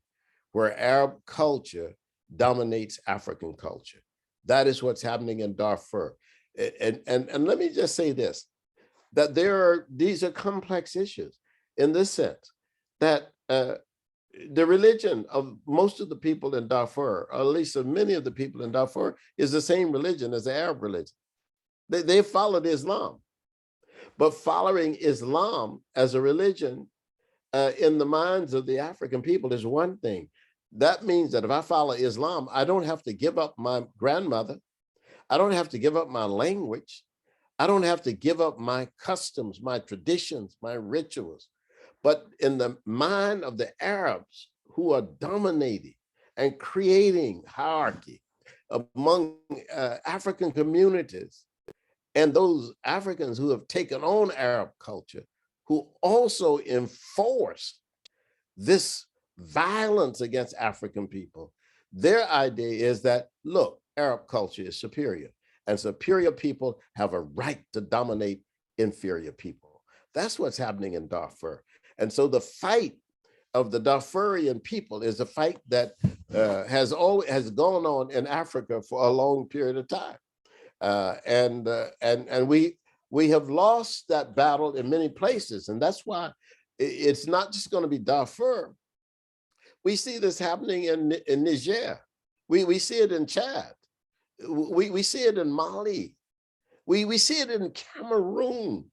where Arab culture dominates African culture. That is what's happening in Darfur. And let me just say this, that these are complex issues in this sense, that the religion of most of the people in Darfur, or at least of many of the people in Darfur, is the same religion as the Arab religion. They followed Islam, but following Islam as a religion in the minds of the African people is one thing. That means that if I follow Islam, I don't have to give up my grandmother. I don't have to give up my language. I don't have to give up my customs, my traditions, my rituals. But in the mind of the Arabs who are dominating and creating hierarchy among African communities, and those Africans who have taken on Arab culture, who also enforce this violence against African people, their idea is that, look, Arab culture is superior, and superior people have a right to dominate inferior people. That's what's happening in Darfur. And so the fight of the Darfurian people is a fight that has gone on in Africa for a long period of time. And we have lost that battle in many places. And that's why it's not just going to be Darfur. We see this happening in Niger. We see it in Chad. We see it in Mali. We see it in Cameroon.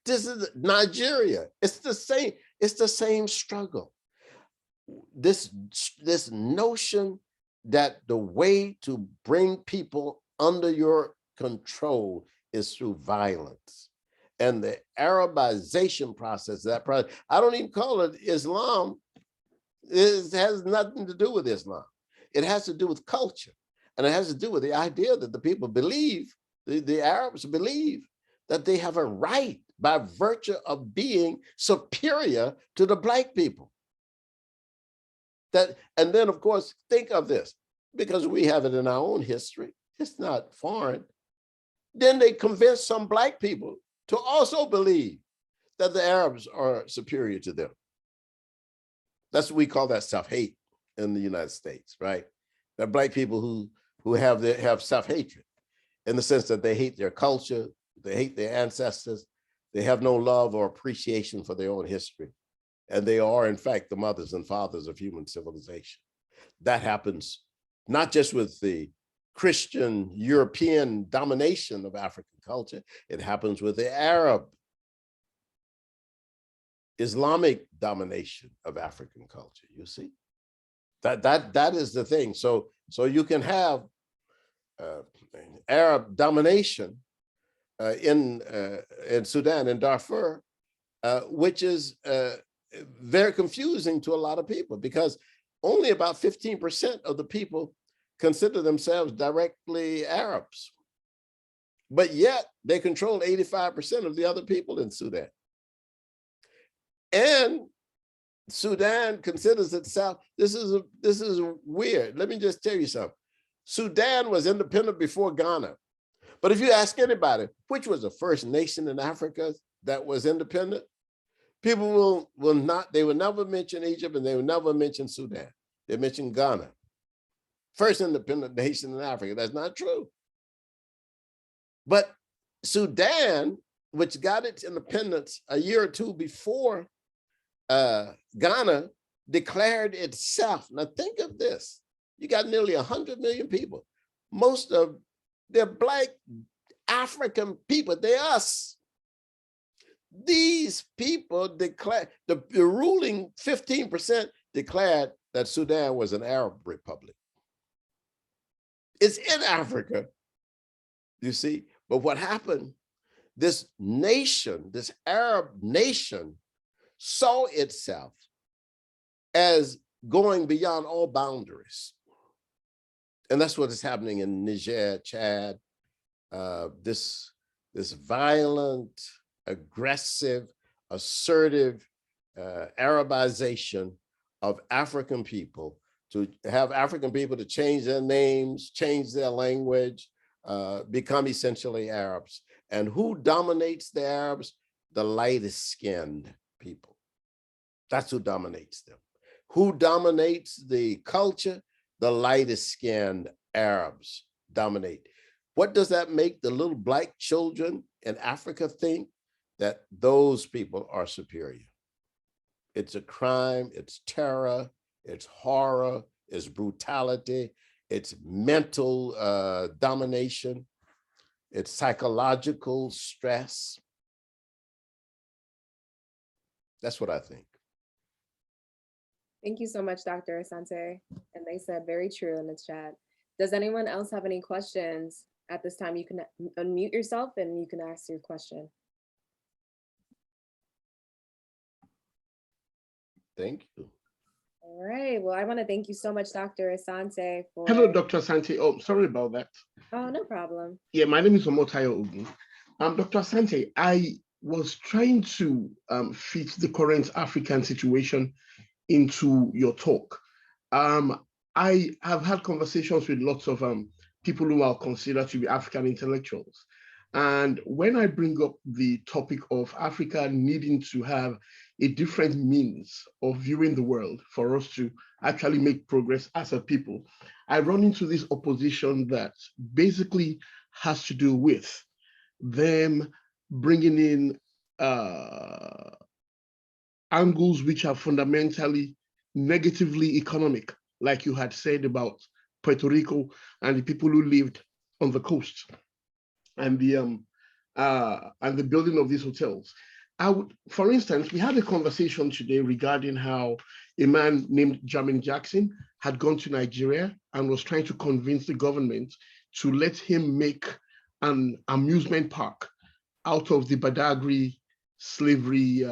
This is Nigeria. It's the same struggle. This notion that the way to bring people under your control is through violence. And the Arabization process, I don't even call it Islam. It has nothing to do with Islam. It has to do with culture. And it has to do with the idea that the people believe, the Arabs believe, that they have a right by virtue of being superior to the Black people. And then, of course, think of this, because we have it in our own history. It's not foreign. Then they convince some Black people to also believe that the Arabs are superior to them. That's what we call that self-hate in the United States, right? There are Black people who have self-hatred in the sense that they hate their culture, they hate their ancestors, they have no love or appreciation for their own history. And they are, in fact, the mothers and fathers of human civilization. That happens not just with the Christian European domination of African culture, it happens with the Arab Islamic domination of African culture, you see? That is the thing. So you can have Arab domination in Sudan and Darfur, which is very confusing to a lot of people, because only about 15% of the people consider themselves directly Arabs. But yet they control 85% of the other people in Sudan. And Sudan considers itself, this is weird. Let me just tell you something. Sudan was independent before Ghana. But if you ask anybody, which was the first nation in Africa that was independent, people they will never mention Egypt, and they will never mention Sudan. They mention Ghana. First independent nation in Africa. That's not true. But Sudan, which got its independence a year or two before Ghana, declared itself. Now think of this. You got nearly 100 million people. Most of they're Black African people. They're us. These people declared, the ruling 15% declared that Sudan was an Arab republic. It's in Africa, you see. But what happened, this nation, this Arab nation, saw itself as going beyond all boundaries. And that's what is happening in Niger, Chad, this violent, aggressive, assertive Arabization of African people, to have African people to change their names, change their language, become essentially Arabs. And who dominates the Arabs? The lightest skinned people. That's who dominates them. Who dominates the culture? The lightest skinned Arabs dominate. What does that make the little Black children in Africa think? That those people are superior. It's a crime, it's terror, it's horror, it's brutality, it's mental domination, it's psychological stress. That's what I think. Thank you so much, Dr. Asante. And they said very true in the chat. Does anyone else have any questions? At this time, you can unmute yourself and you can ask your question. Thank you. All right. Well, I want to thank you so much, Dr. Asante. Hello, Dr. Asante. Oh, sorry about that. Oh, no problem. Yeah, my name is Omotayo Ogun. Dr. Asante, I was trying to fit the current African situation into your talk. I have had conversations with lots of people who are considered to be African intellectuals. And when I bring up the topic of Africa needing to have a different means of viewing the world for us to actually make progress as a people, I run into this opposition that basically has to do with them bringing in angles which are fundamentally negatively economic, like you had said about Puerto Rico and the people who lived on the coast. and the building of these hotels. For instance, we had a conversation today regarding how a man named Jermaine Jackson had gone to Nigeria and was trying to convince the government to let him make an amusement park out of the Badagry slavery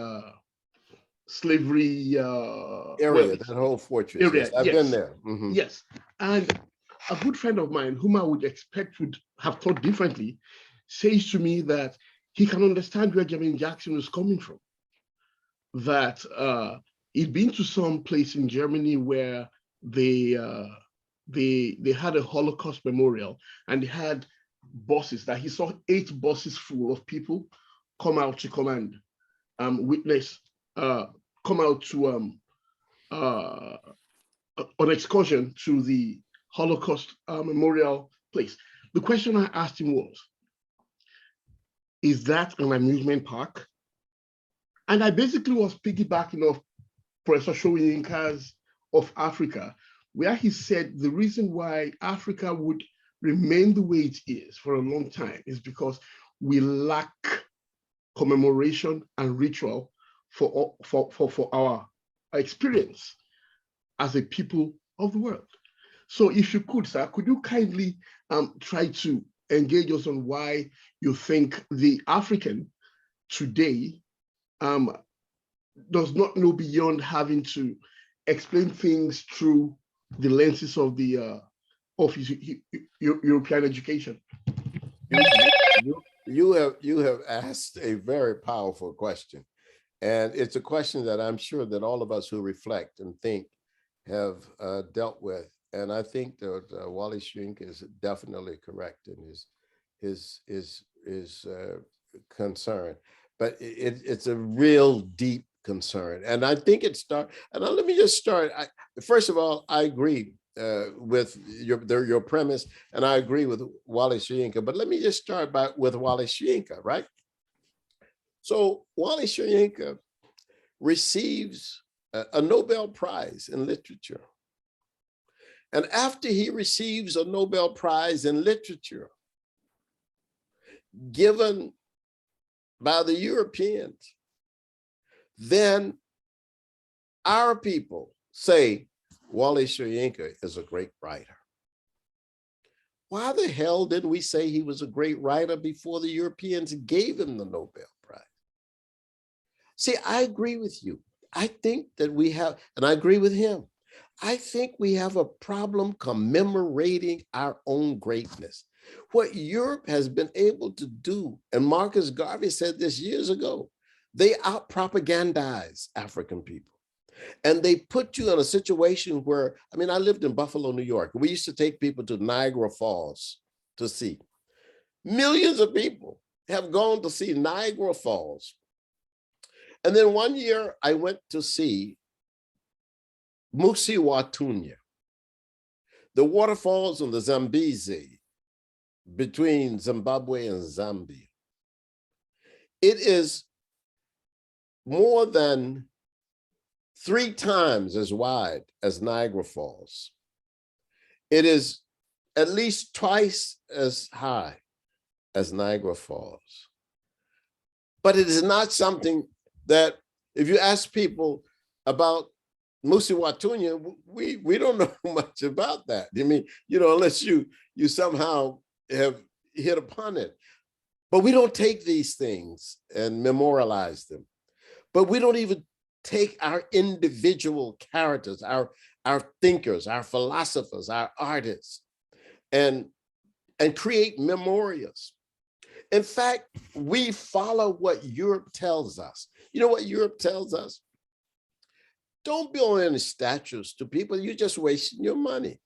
Area, that whole fortress. area. Yes, I've been there. Mhm. Yes, and a good friend of mine, whom I would expect would have thought differently, says to me that he can understand where Jermaine Jackson was coming from. That he'd been to some place in Germany where they had a Holocaust memorial, and they had buses that he saw 8 buses full of people come out to come and witness, come out to on excursion to the Holocaust memorial place. The question I asked him was, is that an amusement park? And I basically was piggybacking off Professor Soyinka's of Africa, where he said the reason why Africa would remain the way it is for a long time is because we lack commemoration and ritual for our experience as a people of the world. So if you could, sir, could you kindly try to engage us on why you think the African today does not know beyond having to explain things through the lenses of the European education? You have asked a very powerful question, and it's a question that I'm sure that all of us who reflect and think have dealt with. And I think that Wally Schink is definitely correct in his concern, but it's a real deep concern. And I think let me just start. First of all, I agree with your premise, and I agree with Wally Soyinka, but let me just start with Wally Soyinka, right? So Wally Soyinka receives a Nobel Prize in literature. And after he receives a Nobel Prize in literature, given by the Europeans, then our people say, Wally Soyinka is a great writer. Why the hell didn't we say he was a great writer before the Europeans gave him the Nobel Prize? See, I agree with you. I think that we have, and I agree with him, I think we have a problem commemorating our own greatness. What Europe has been able to do, and Marcus Garvey said this years ago, they out-propagandize African people. And they put you in a situation where, I mean, I lived in Buffalo, New York. We used to take people to Niagara Falls to see. Millions of people have gone to see Niagara Falls. And then one year I went to see Musi Watunya, the waterfalls on the Zambezi between Zimbabwe and Zambia. It is more than 3 times as wide as Niagara Falls. It is at least twice as high as Niagara Falls. But it is not something that, if you ask people about Musi Watunya, we don't know much about that. I mean, unless you somehow have hit upon it. But we don't take these things and memorialize them. But we don't even take our individual characters, our thinkers, our philosophers, our artists, and create memorials. In fact, we follow what Europe tells us. You know what Europe tells us? Don't build any statues to people. You're just wasting your money.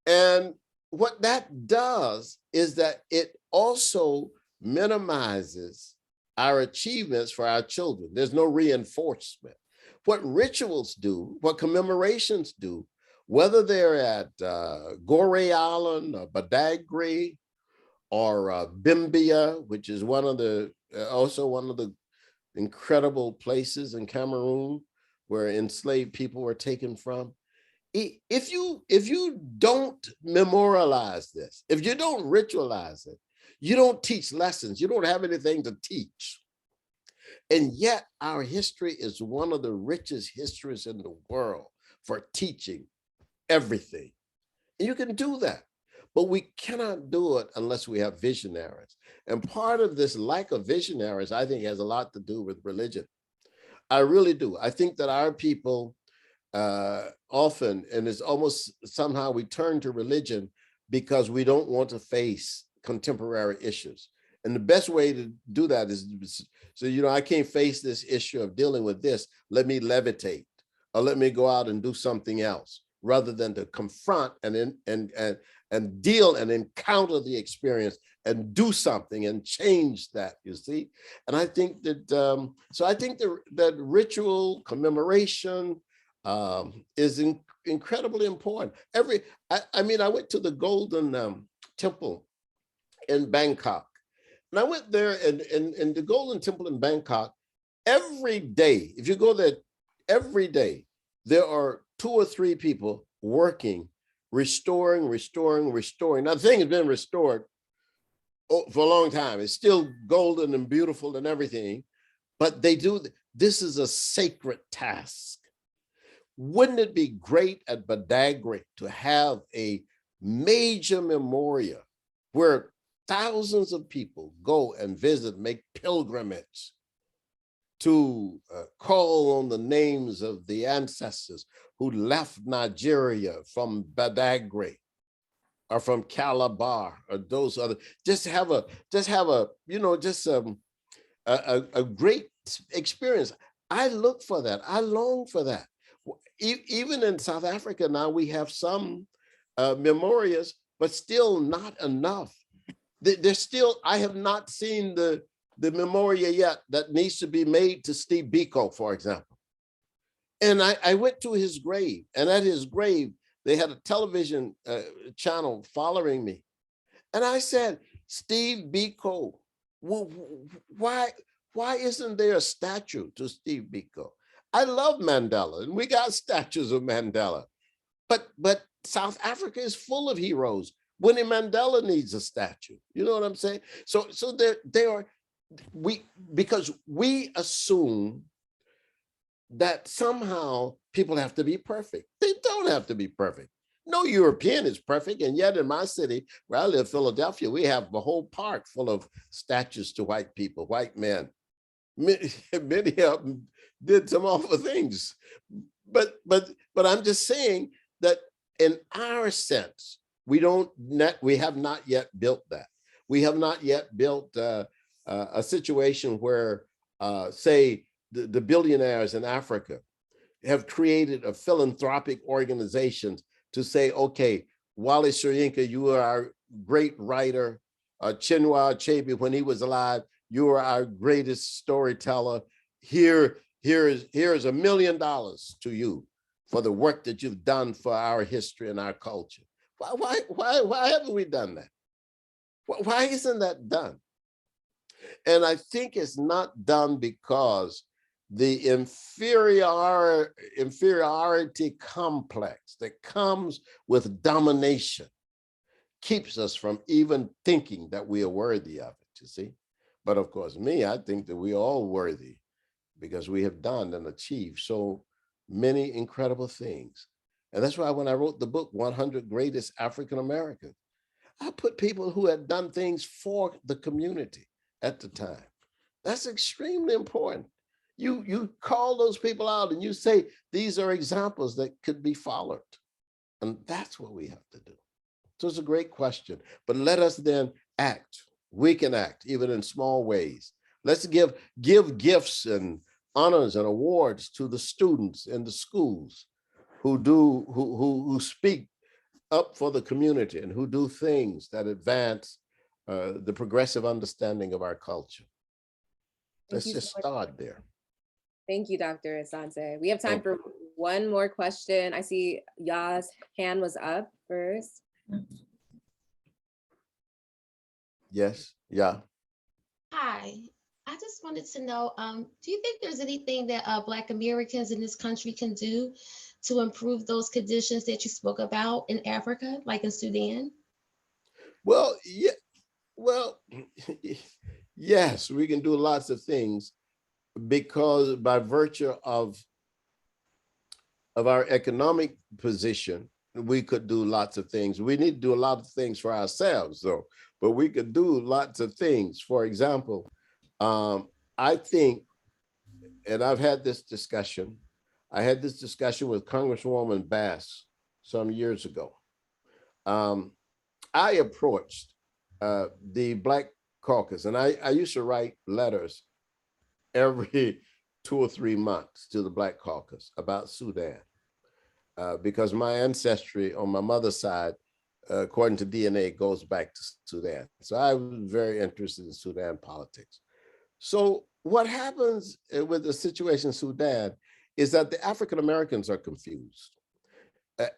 And what that does is that it also minimizes our achievements for our children. There's no reinforcement. What rituals do, what commemorations do, whether they're at Gorée Island or Badagry or Bimbia, which is also one of the incredible places in Cameroon where enslaved people were taken from. If you don't memorialize this, if you don't ritualize it, You don't teach lessons. You don't have anything to teach. And yet our history is one of the richest histories in the world for teaching everything. And you can do that, but we cannot do it unless we have visionaries. And part of this lack of visionaries, I think, has a lot to do with religion. I really do. I think that our people often, and it's almost somehow we turn to religion because we don't want to face contemporary issues. And the best way to do that is, so, I can't face this issue of dealing with this. Let me levitate, or let me go out and do something else, rather than to confront and deal and encounter the experience and do something and change that, you see? And I think that, so I think that ritual commemoration is incredibly important. I mean, I went to the Golden Temple in Bangkok. And I went there, and in the Golden Temple in Bangkok, every day, if you go there every day, there are 2 or 3 people working, restoring. Now, the thing has been restored for a long time. It's still golden and beautiful and everything, but this is a sacred task. Wouldn't it be great at Badagry to have a major memorial where thousands of people go and visit, make pilgrimage to call on the names of the ancestors who left Nigeria from Badagry or from Calabar or those other, just have a great experience. I look for that. I long for that. Even in South Africa now, we have some memorials, but still not enough. There's still, I have not seen the memorial yet that needs to be made to Steve Biko, for example. And I went to his grave, and at his grave, they had a television channel following me. And I said, Steve Biko, why isn't there a statue to Steve Biko? I love Mandela, and we got statues of Mandela, but South Africa is full of heroes. Winnie Mandela needs a statue. You know what I'm saying? So because we assume that somehow people have to be perfect. They don't have to be perfect. No European is perfect. And yet in my city, where I live, Philadelphia, we have a whole park full of statues to white people, white men. Many of them did some awful things. But I'm just saying that in our sense, we have not yet built that. We have not yet built a situation where, say, the billionaires in Africa have created a philanthropic organizations to say, okay, Wale Soyinka, you are our great writer. Chinua Achebe, when he was alive, you are our greatest storyteller. Here is $1 million to you for the work that you've done for our history and our culture. Why haven't we done that? Why isn't that done? And I think it's not done because the inferiority complex that comes with domination keeps us from even thinking that we are worthy of it, you see? But of course, I think that we're all worthy because we have done and achieved so many incredible things. And that's why when I wrote the book, 100 Greatest African Americans, I put people who had done things for the community at the time. That's extremely important. You call those people out and you say, these are examples that could be followed. And that's what we have to do. So it's a great question, but let us then act. We can act even in small ways. Let's give gifts and honors and awards to the students in the schools who speak up for the community and who do things that advance the progressive understanding of our culture. Let's just start there. Thank you, Dr. Asante. We have time for one more question. I see Ya's hand was up first. Yes, yeah. Hi, I just wanted to know, do you think there's anything that Black Americans in this country can do to improve those conditions that you spoke about in Africa, like in Sudan? Well, yeah. Well, yes, we can do lots of things because by virtue of our economic position, we could do lots of things. We need to do a lot of things for ourselves, though, but we could do lots of things. For example, I think, and I've had this discussion, I had this discussion with Congresswoman Bass some years ago. I approached the Black Caucus, and I used to write letters every 2 or 3 months to the Black Caucus about Sudan. Because my ancestry on my mother's side, according to DNA, goes back to Sudan. So I was very interested in Sudan politics. So what happens with the situation in Sudan is that the African Americans are confused.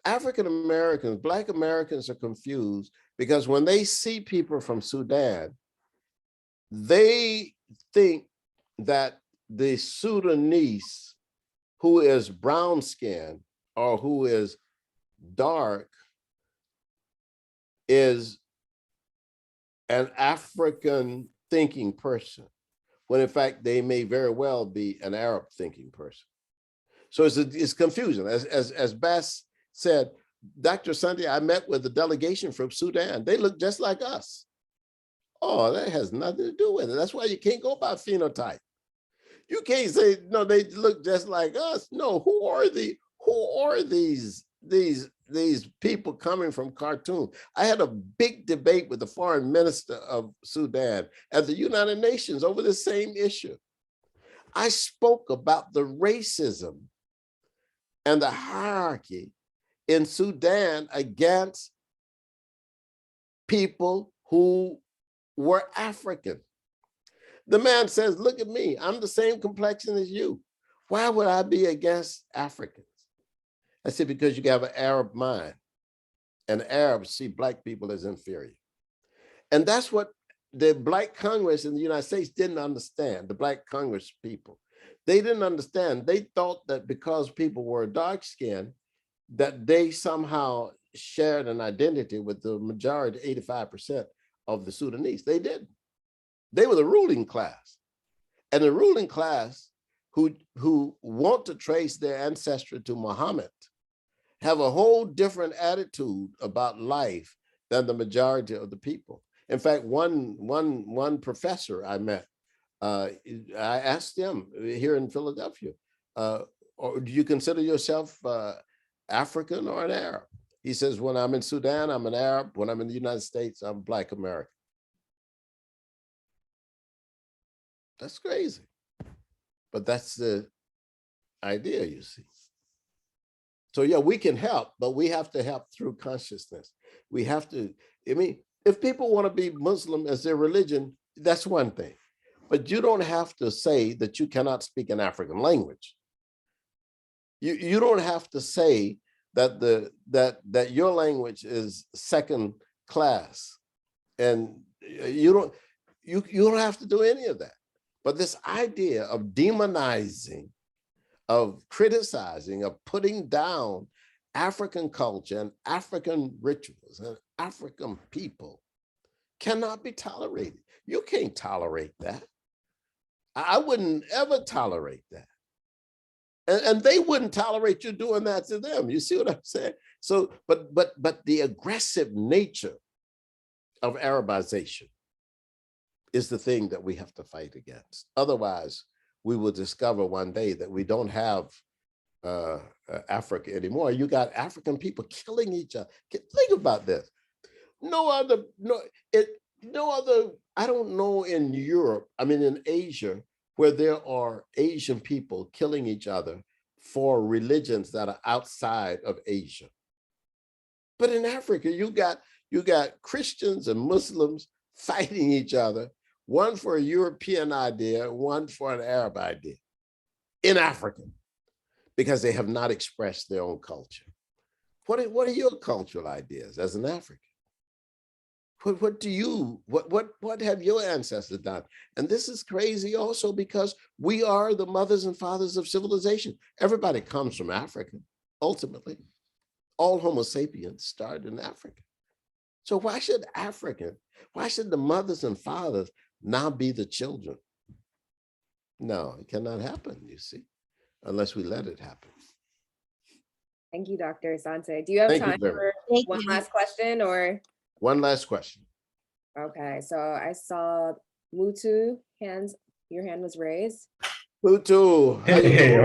African Americans, Black Americans are confused because when they see people from Sudan, they think that the Sudanese who is brown skinned or who is dark is an African thinking person, when in fact they may very well be an Arab thinking person. So it's confusion. As Bass said, Dr. Asante, I met with a delegation from Sudan. They look just like us. Oh, that has nothing to do with it. That's why you can't go by phenotype. You can't say, no, they look just like us. No, who are these people coming from Khartoum? I had a big debate with the foreign minister of Sudan at the United Nations over the same issue. I spoke about the racism and the hierarchy in Sudan against people who were African. The man says, look at me, I'm the same complexion as you. Why would I be against Africans? I said, because you have an Arab mind, and Arabs see Black people as inferior. And that's what the Black Congress in the United States didn't understand, the Black Congress people. They didn't understand. They thought that because people were dark skinned, that they somehow shared an identity with the majority, 85% of the Sudanese. They didn't. They were the ruling class. And the ruling class who want to trace their ancestry to Muhammad have a whole different attitude about life than the majority of the people. In fact, one professor I met, I asked him here in Philadelphia, or do you consider yourself African or an Arab? He says, when I'm in Sudan, I'm an Arab. When I'm in the United States, I'm Black American. That's crazy. But that's the idea, you see. So yeah, we can help, but we have to help through consciousness. We have to, I mean, if people want to be Muslim as their religion, that's one thing. But you don't have to say that you cannot speak an African language. You don't have to say that that your language is second class, and you don't have to do any of that. But this idea of demonizing, of criticizing, of putting down African culture and African rituals and African people cannot be tolerated. You can't tolerate that. I wouldn't ever tolerate that. And they wouldn't tolerate you doing that to them. You see what I'm saying? So, but the aggressive nature of Arabization is the thing that we have to fight against. Otherwise, we will discover one day that we don't have Africa anymore. You got African people killing each other. Think about this. No other, I don't know in Europe, I mean in Asia, where there are Asian people killing each other for religions that are outside of Asia. But in Africa, you got Christians and Muslims fighting each other, one for a European idea, one for an Arab idea in Africa, because they have not expressed their own culture. What are your cultural ideas as an African? What have your ancestors done? And this is crazy also because we are the mothers and fathers of civilization. Everybody comes from Africa, ultimately. All Homo sapiens started in Africa. So why should the mothers and fathers now be the children? No, it cannot happen, you see, unless we let it happen. Thank you, Dr. Asante. Do you have Thank you time very much. for one last question or? One last question. Okay, so I saw Mutu your hand was raised. Mutu. Hey,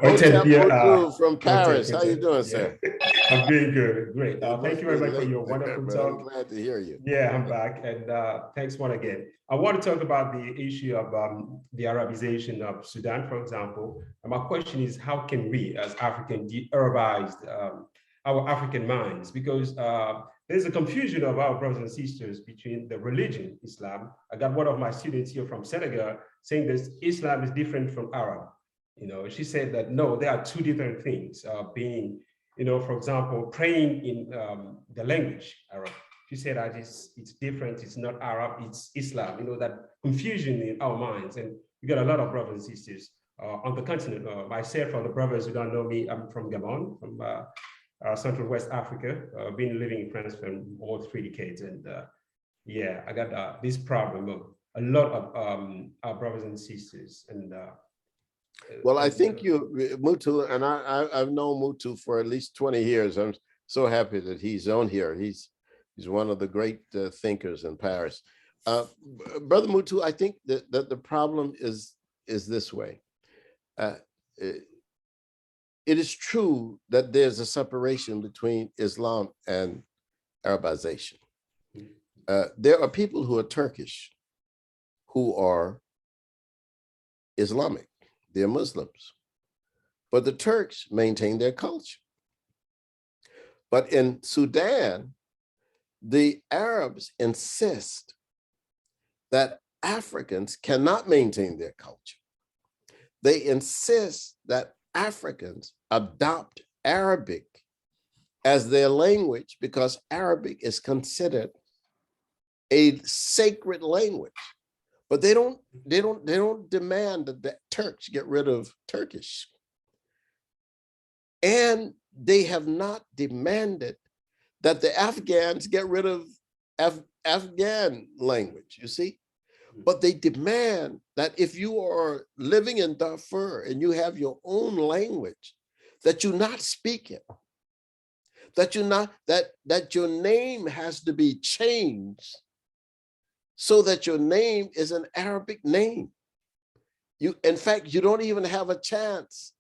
Hotep here, Mutu from Paris. Hotep, How you doing, sir? I'm doing good. Great. It Thank must you very be much for late your there, wonderful but I'm talk. glad to hear you. Yeah, I'm back. And thanks once again. I want to talk about the issue of the Arabization of Sudan, for example. And my question is, how can we as African de-Arabize our African minds? Because there's a confusion of our brothers and sisters between the religion, Islam. I got one of my students here from Senegal saying that Islam is different from Arab. You know, she said that, no, there are two different things, being, you know, for example, praying in the language Arab. She said that it's different, it's not Arab, it's Islam, you know, that confusion in our minds. And we got a lot of brothers and sisters on the continent. Myself, for the brothers who don't know me, I'm from Gabon, from Central West Africa, been living in France for over 3 decades. And yeah, I got this problem of a lot of our brothers and sisters. And well, I think Mutu, and I've known Mutu for at least 20 years. I'm so happy that he's on here. He's one of the great thinkers in Paris. Brother Mutu, I think that the problem is this way. It is true that there's a separation between Islam and Arabization. There are people who are Turkish who are Islamic. They're Muslims. But the Turks maintain their culture. But in Sudan, the Arabs insist that Africans cannot maintain their culture. They insist that Africans adopt Arabic as their language because Arabic is considered a sacred language. But they don't demand that the Turks get rid of Turkish. And they have not demanded that the Afghans get rid of Afghan language, you see? But they demand that if you are living in Darfur and you have your own language, that you not speak it, that your name has to be changed so that your name is an Arabic name. In fact, you don't even have a chance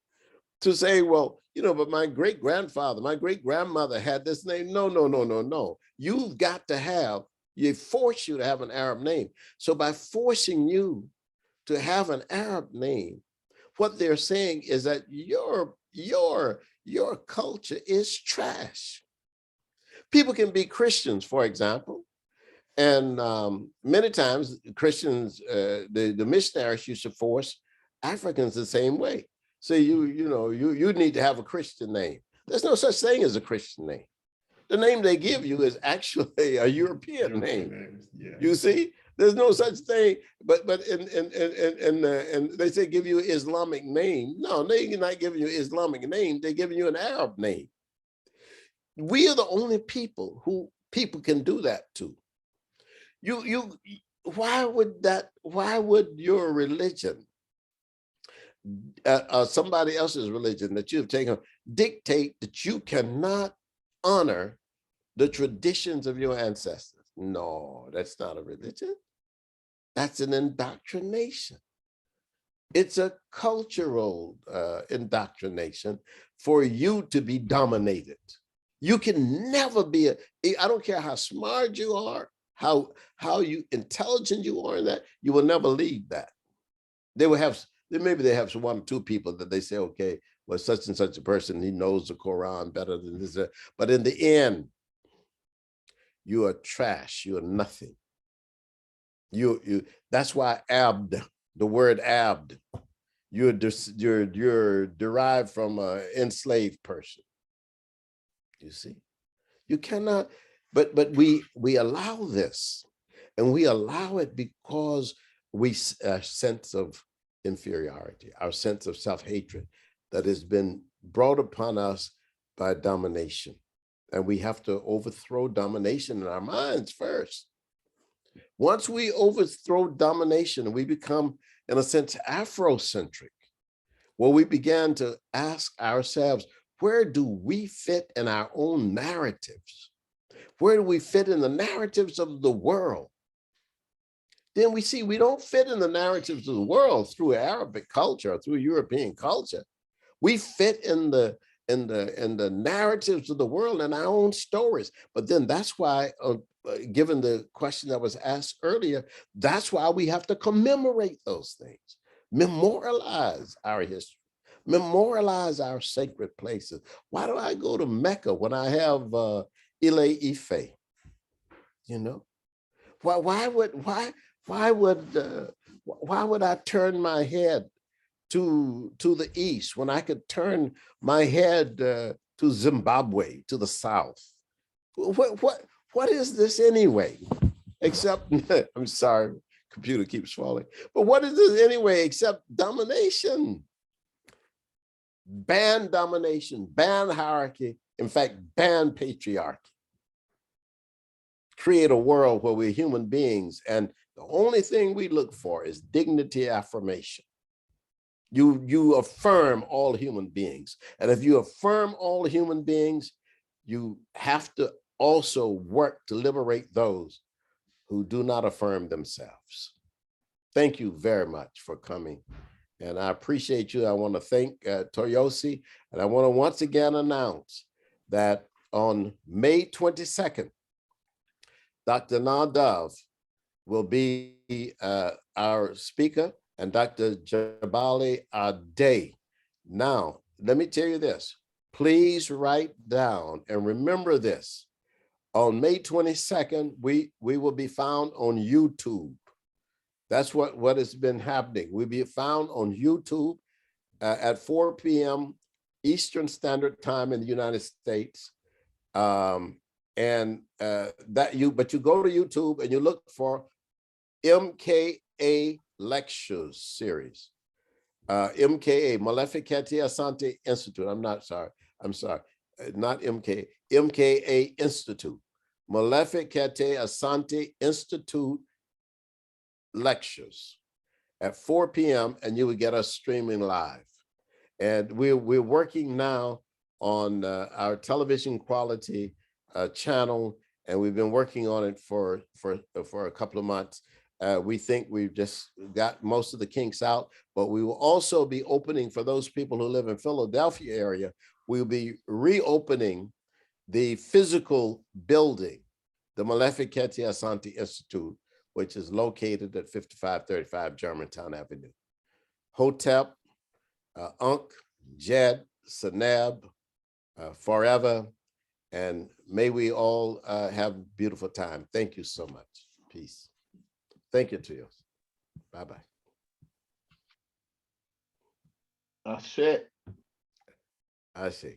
to say, well, you know, but my great-grandfather, my great-grandmother had this name. No. You've got to have, they force you to have an Arab name. So by forcing you to have an Arab name, what they're saying is that your culture is trash. People can be Christians, for example, and many times Christians, the missionaries used to force Africans the same way. So you need to have a Christian name. There's no such thing as a Christian name. The name they give you is actually a European name. Yeah. You see, there's no such thing. But and they say give you an Islamic name. No, they're not giving you an Islamic name. They're giving you an Arab name. We are the only people who people can do that to. Why would your religion, somebody else's religion that you've taken, dictate that you cannot honor the traditions of your ancestors? No, that's not a religion. That's an indoctrination. It's a cultural indoctrination for you to be dominated. You can never be I don't care how smart you are, how intelligent you are in that, you will never lead that. Maybe they have one or two people that they say, okay, well, such and such a person, he knows the Quran better than this. But in the end, you are trash. You are nothing. That's why abd, the word abd, you're derived from an enslaved person. You see, you cannot. But we allow this, and we allow it because our sense of inferiority, our sense of self-hatred that has been brought upon us by domination. And we have to overthrow domination in our minds first. Once we overthrow domination, we become, in a sense, Afrocentric. Well, we began to ask ourselves, where do we fit in our own narratives? Where do we fit in the narratives of the world? Then we see we don't fit in the narratives of the world through Arabic culture or through European culture. We fit in the narratives of the world and our own stories. But then that's why, given the question that was asked earlier, that's why we have to commemorate those things, memorialize our history, memorialize our sacred places. Why do I go to Mecca when I have Ile Ife? You know, why would I turn my head to the east when I could turn my head to Zimbabwe, to the south? What is this anyway? Except, I'm sorry, computer keeps falling. But what is this anyway except domination? Ban domination, ban hierarchy, in fact, ban patriarchy. Create a world where we're human beings, and the only thing we look for is dignity affirmation. You affirm all human beings. And if you affirm all human beings, you have to also work to liberate those who do not affirm themselves. Thank you very much for coming. And I appreciate you. I want to thank Toyosi. And I want to once again announce that on May 22nd, Dr. Nadav will be our speaker, and Dr. Jabali Ade. Now, let me tell you this. Please write down and remember this. On May 22nd, we will be found on YouTube. That's what has been happening. We'll be found on YouTube at 4 p.m. Eastern Standard Time in the United States. But you go to YouTube and you look for MKA Lectures Series. MKA, Molefi Kete Asante Institute. I'm sorry. Not MKA, MKA Institute. Molefi Kete Asante Institute lectures at 4 p.m. and you would get us streaming live. And we're working now on our television quality channel, and we've been working on it for a couple of months. We think we've just got most of the kinks out, but we will also be opening, for those people who live in Philadelphia area, we'll be reopening the physical building, the Molefi Kete Asante Institute, which is located at 5535 Germantown Avenue. Hotep, Unc, Jed, Seneb, forever, and may we all have a beautiful time. Thank you so much. Peace. Thank you to you. Bye-bye. That's it. I see.